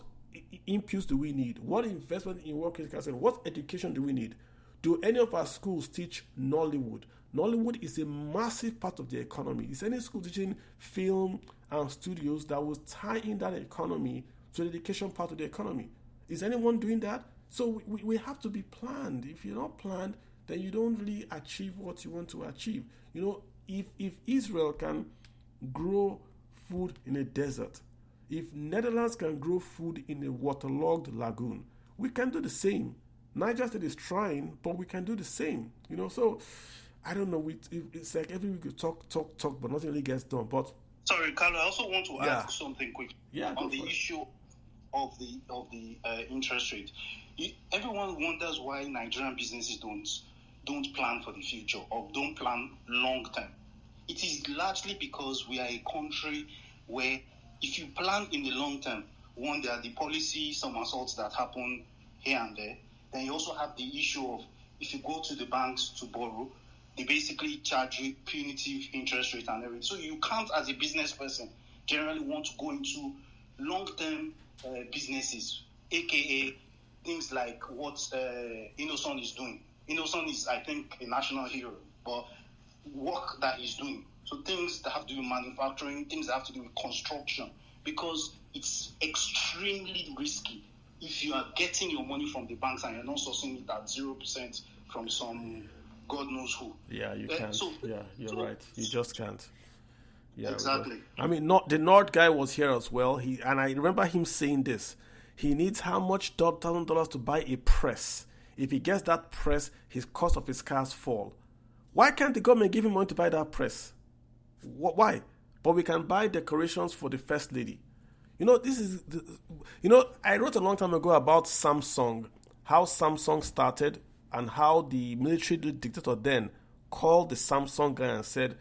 inputs do we need? What investment in work education? What education do we need? Do any of our schools teach Nollywood? Nollywood is a massive part of the economy. Is any school teaching film and studios that will tie in that economy to the education part of the economy? Is anyone doing that? So we have to be planned. If you're not planned, then you don't really achieve what you want to achieve. You know, if Israel can grow food in a desert, if Netherlands can grow food in a waterlogged lagoon, we can do the same. Niger State is trying, but we can do the same. You know, so I don't know. It's like every week we talk, but nothing really gets done. But sorry, Carlo, I also want to add something quick on the issue of the interest rate. Everyone wonders why Nigerian businesses don't plan for the future or don't plan long term. It is largely because we are a country where if you plan in the long term, one, there are the policy somersaults that happen here and there. Then you also have the issue of if you go to the banks to borrow, they basically charge you punitive interest rate and everything. So you can't, as a business person, generally want to go into long-term businesses, aka things like what Innoson is doing. Innoson is, I think, a national hero, but work that he's doing. So things that have to do with manufacturing, things that have to do with construction, because it's extremely risky if you are getting your money from the banks and you're not sourcing it at 0% from some God knows who. Yeah, you can't. You're right. You just can't. Yeah, exactly. I mean, the Nord guy was here as well. And I remember him saying this. He needs how much $1,000 to buy a press. If he gets that press, his cost of his cars fall. Why can't the government give him money to buy that press? Why? But we can buy decorations for the first lady. You know, I wrote a long time ago about Samsung, how Samsung started and how the military dictator then called the Samsung guy and said,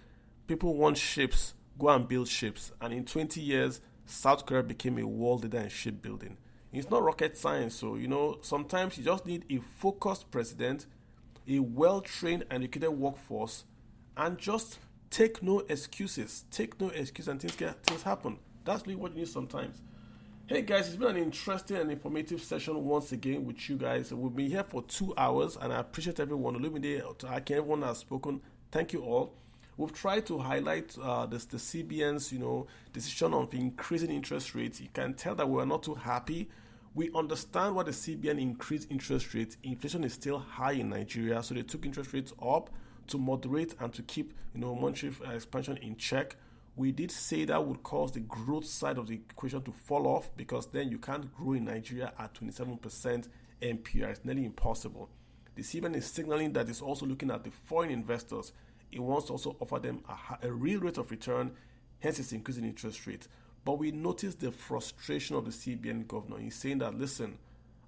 people want ships, go and build ships. And in 20 years, South Korea became a world leader in shipbuilding. It's not rocket science. So, you know, sometimes you just need a focused president, a well-trained and educated workforce, and just take no excuses. Take no excuses and things happen. That's really what you need sometimes. Hey guys, it's been an interesting and informative session once again with you guys. We've been here for 2 hours and I appreciate everyone. Everyone has spoken. Thank you all. We've tried to highlight the CBN's, decision on increasing interest rates. You can tell that we're not too happy. We understand why the CBN increased interest rates. Inflation is still high in Nigeria, so they took interest rates up to moderate and to keep, monetary expansion in check. We did say that would cause the growth side of the equation to fall off because then you can't grow in Nigeria at 27% MPR. It's nearly impossible. The CBN is signaling that it's also looking at the foreign investors. It wants to also offer them a real rate of return, hence it's increasing interest rates. But we noticed the frustration of the CBN governor. He's saying that, listen,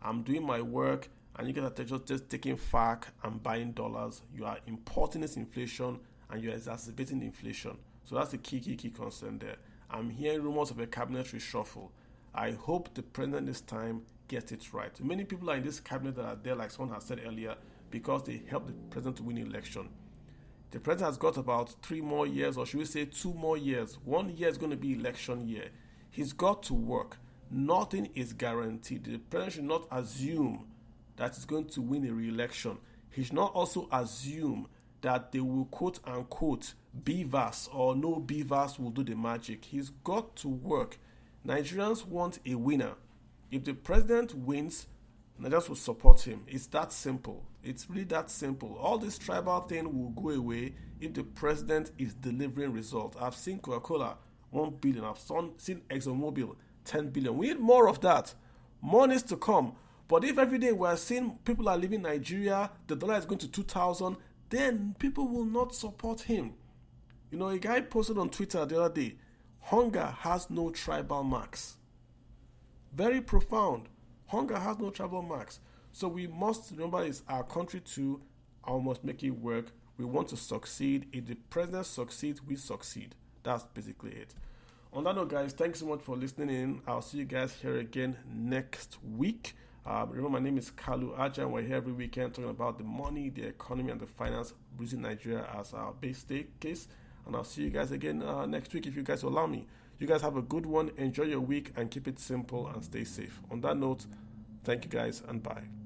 I'm doing my work and you guys are just taking FARC and buying dollars. You are importing this inflation and you're exacerbating the inflation. So that's the key concern there. I'm hearing rumors of a cabinet reshuffle. I hope the president this time gets it right. Many people are in this cabinet that are there, like someone has said earlier, because they helped the president to win the election. The president has got about 3 more years, or should we say 2 more years. 1 year is going to be election year. He's got to work. Nothing is guaranteed. The president should not assume that he's going to win a re-election. He should not also assume that they will quote-unquote BVAS or no BVAS will do the magic. He's got to work. Nigerians want a winner. If the president wins, Nigerians will support him. It's that simple. It's really that simple. All this tribal thing will go away if the president is delivering results. I've seen Coca-Cola, 1 billion. I've seen ExxonMobil, 10 billion. We need more of that. More needs to come. But if every day we're seeing people are leaving Nigeria, the dollar is going to 2,000, then people will not support him. A guy posted on Twitter the other day, hunger has no tribal marks. Very profound. Hunger has no travel marks. So we must remember it's our country too, and we must make it work. We want to succeed. If the president succeeds, we succeed. That's basically it. On that note, guys, thanks so much for listening in. I'll see you guys here again next week. Remember, my name is Kalu Aja, and we're here every weekend talking about the money, the economy, and the finance, using Nigeria as our base case. And I'll see you guys again next week if you guys allow me. You guys have a good one. Enjoy your week and keep it simple and stay safe. On that note, thank you guys and bye.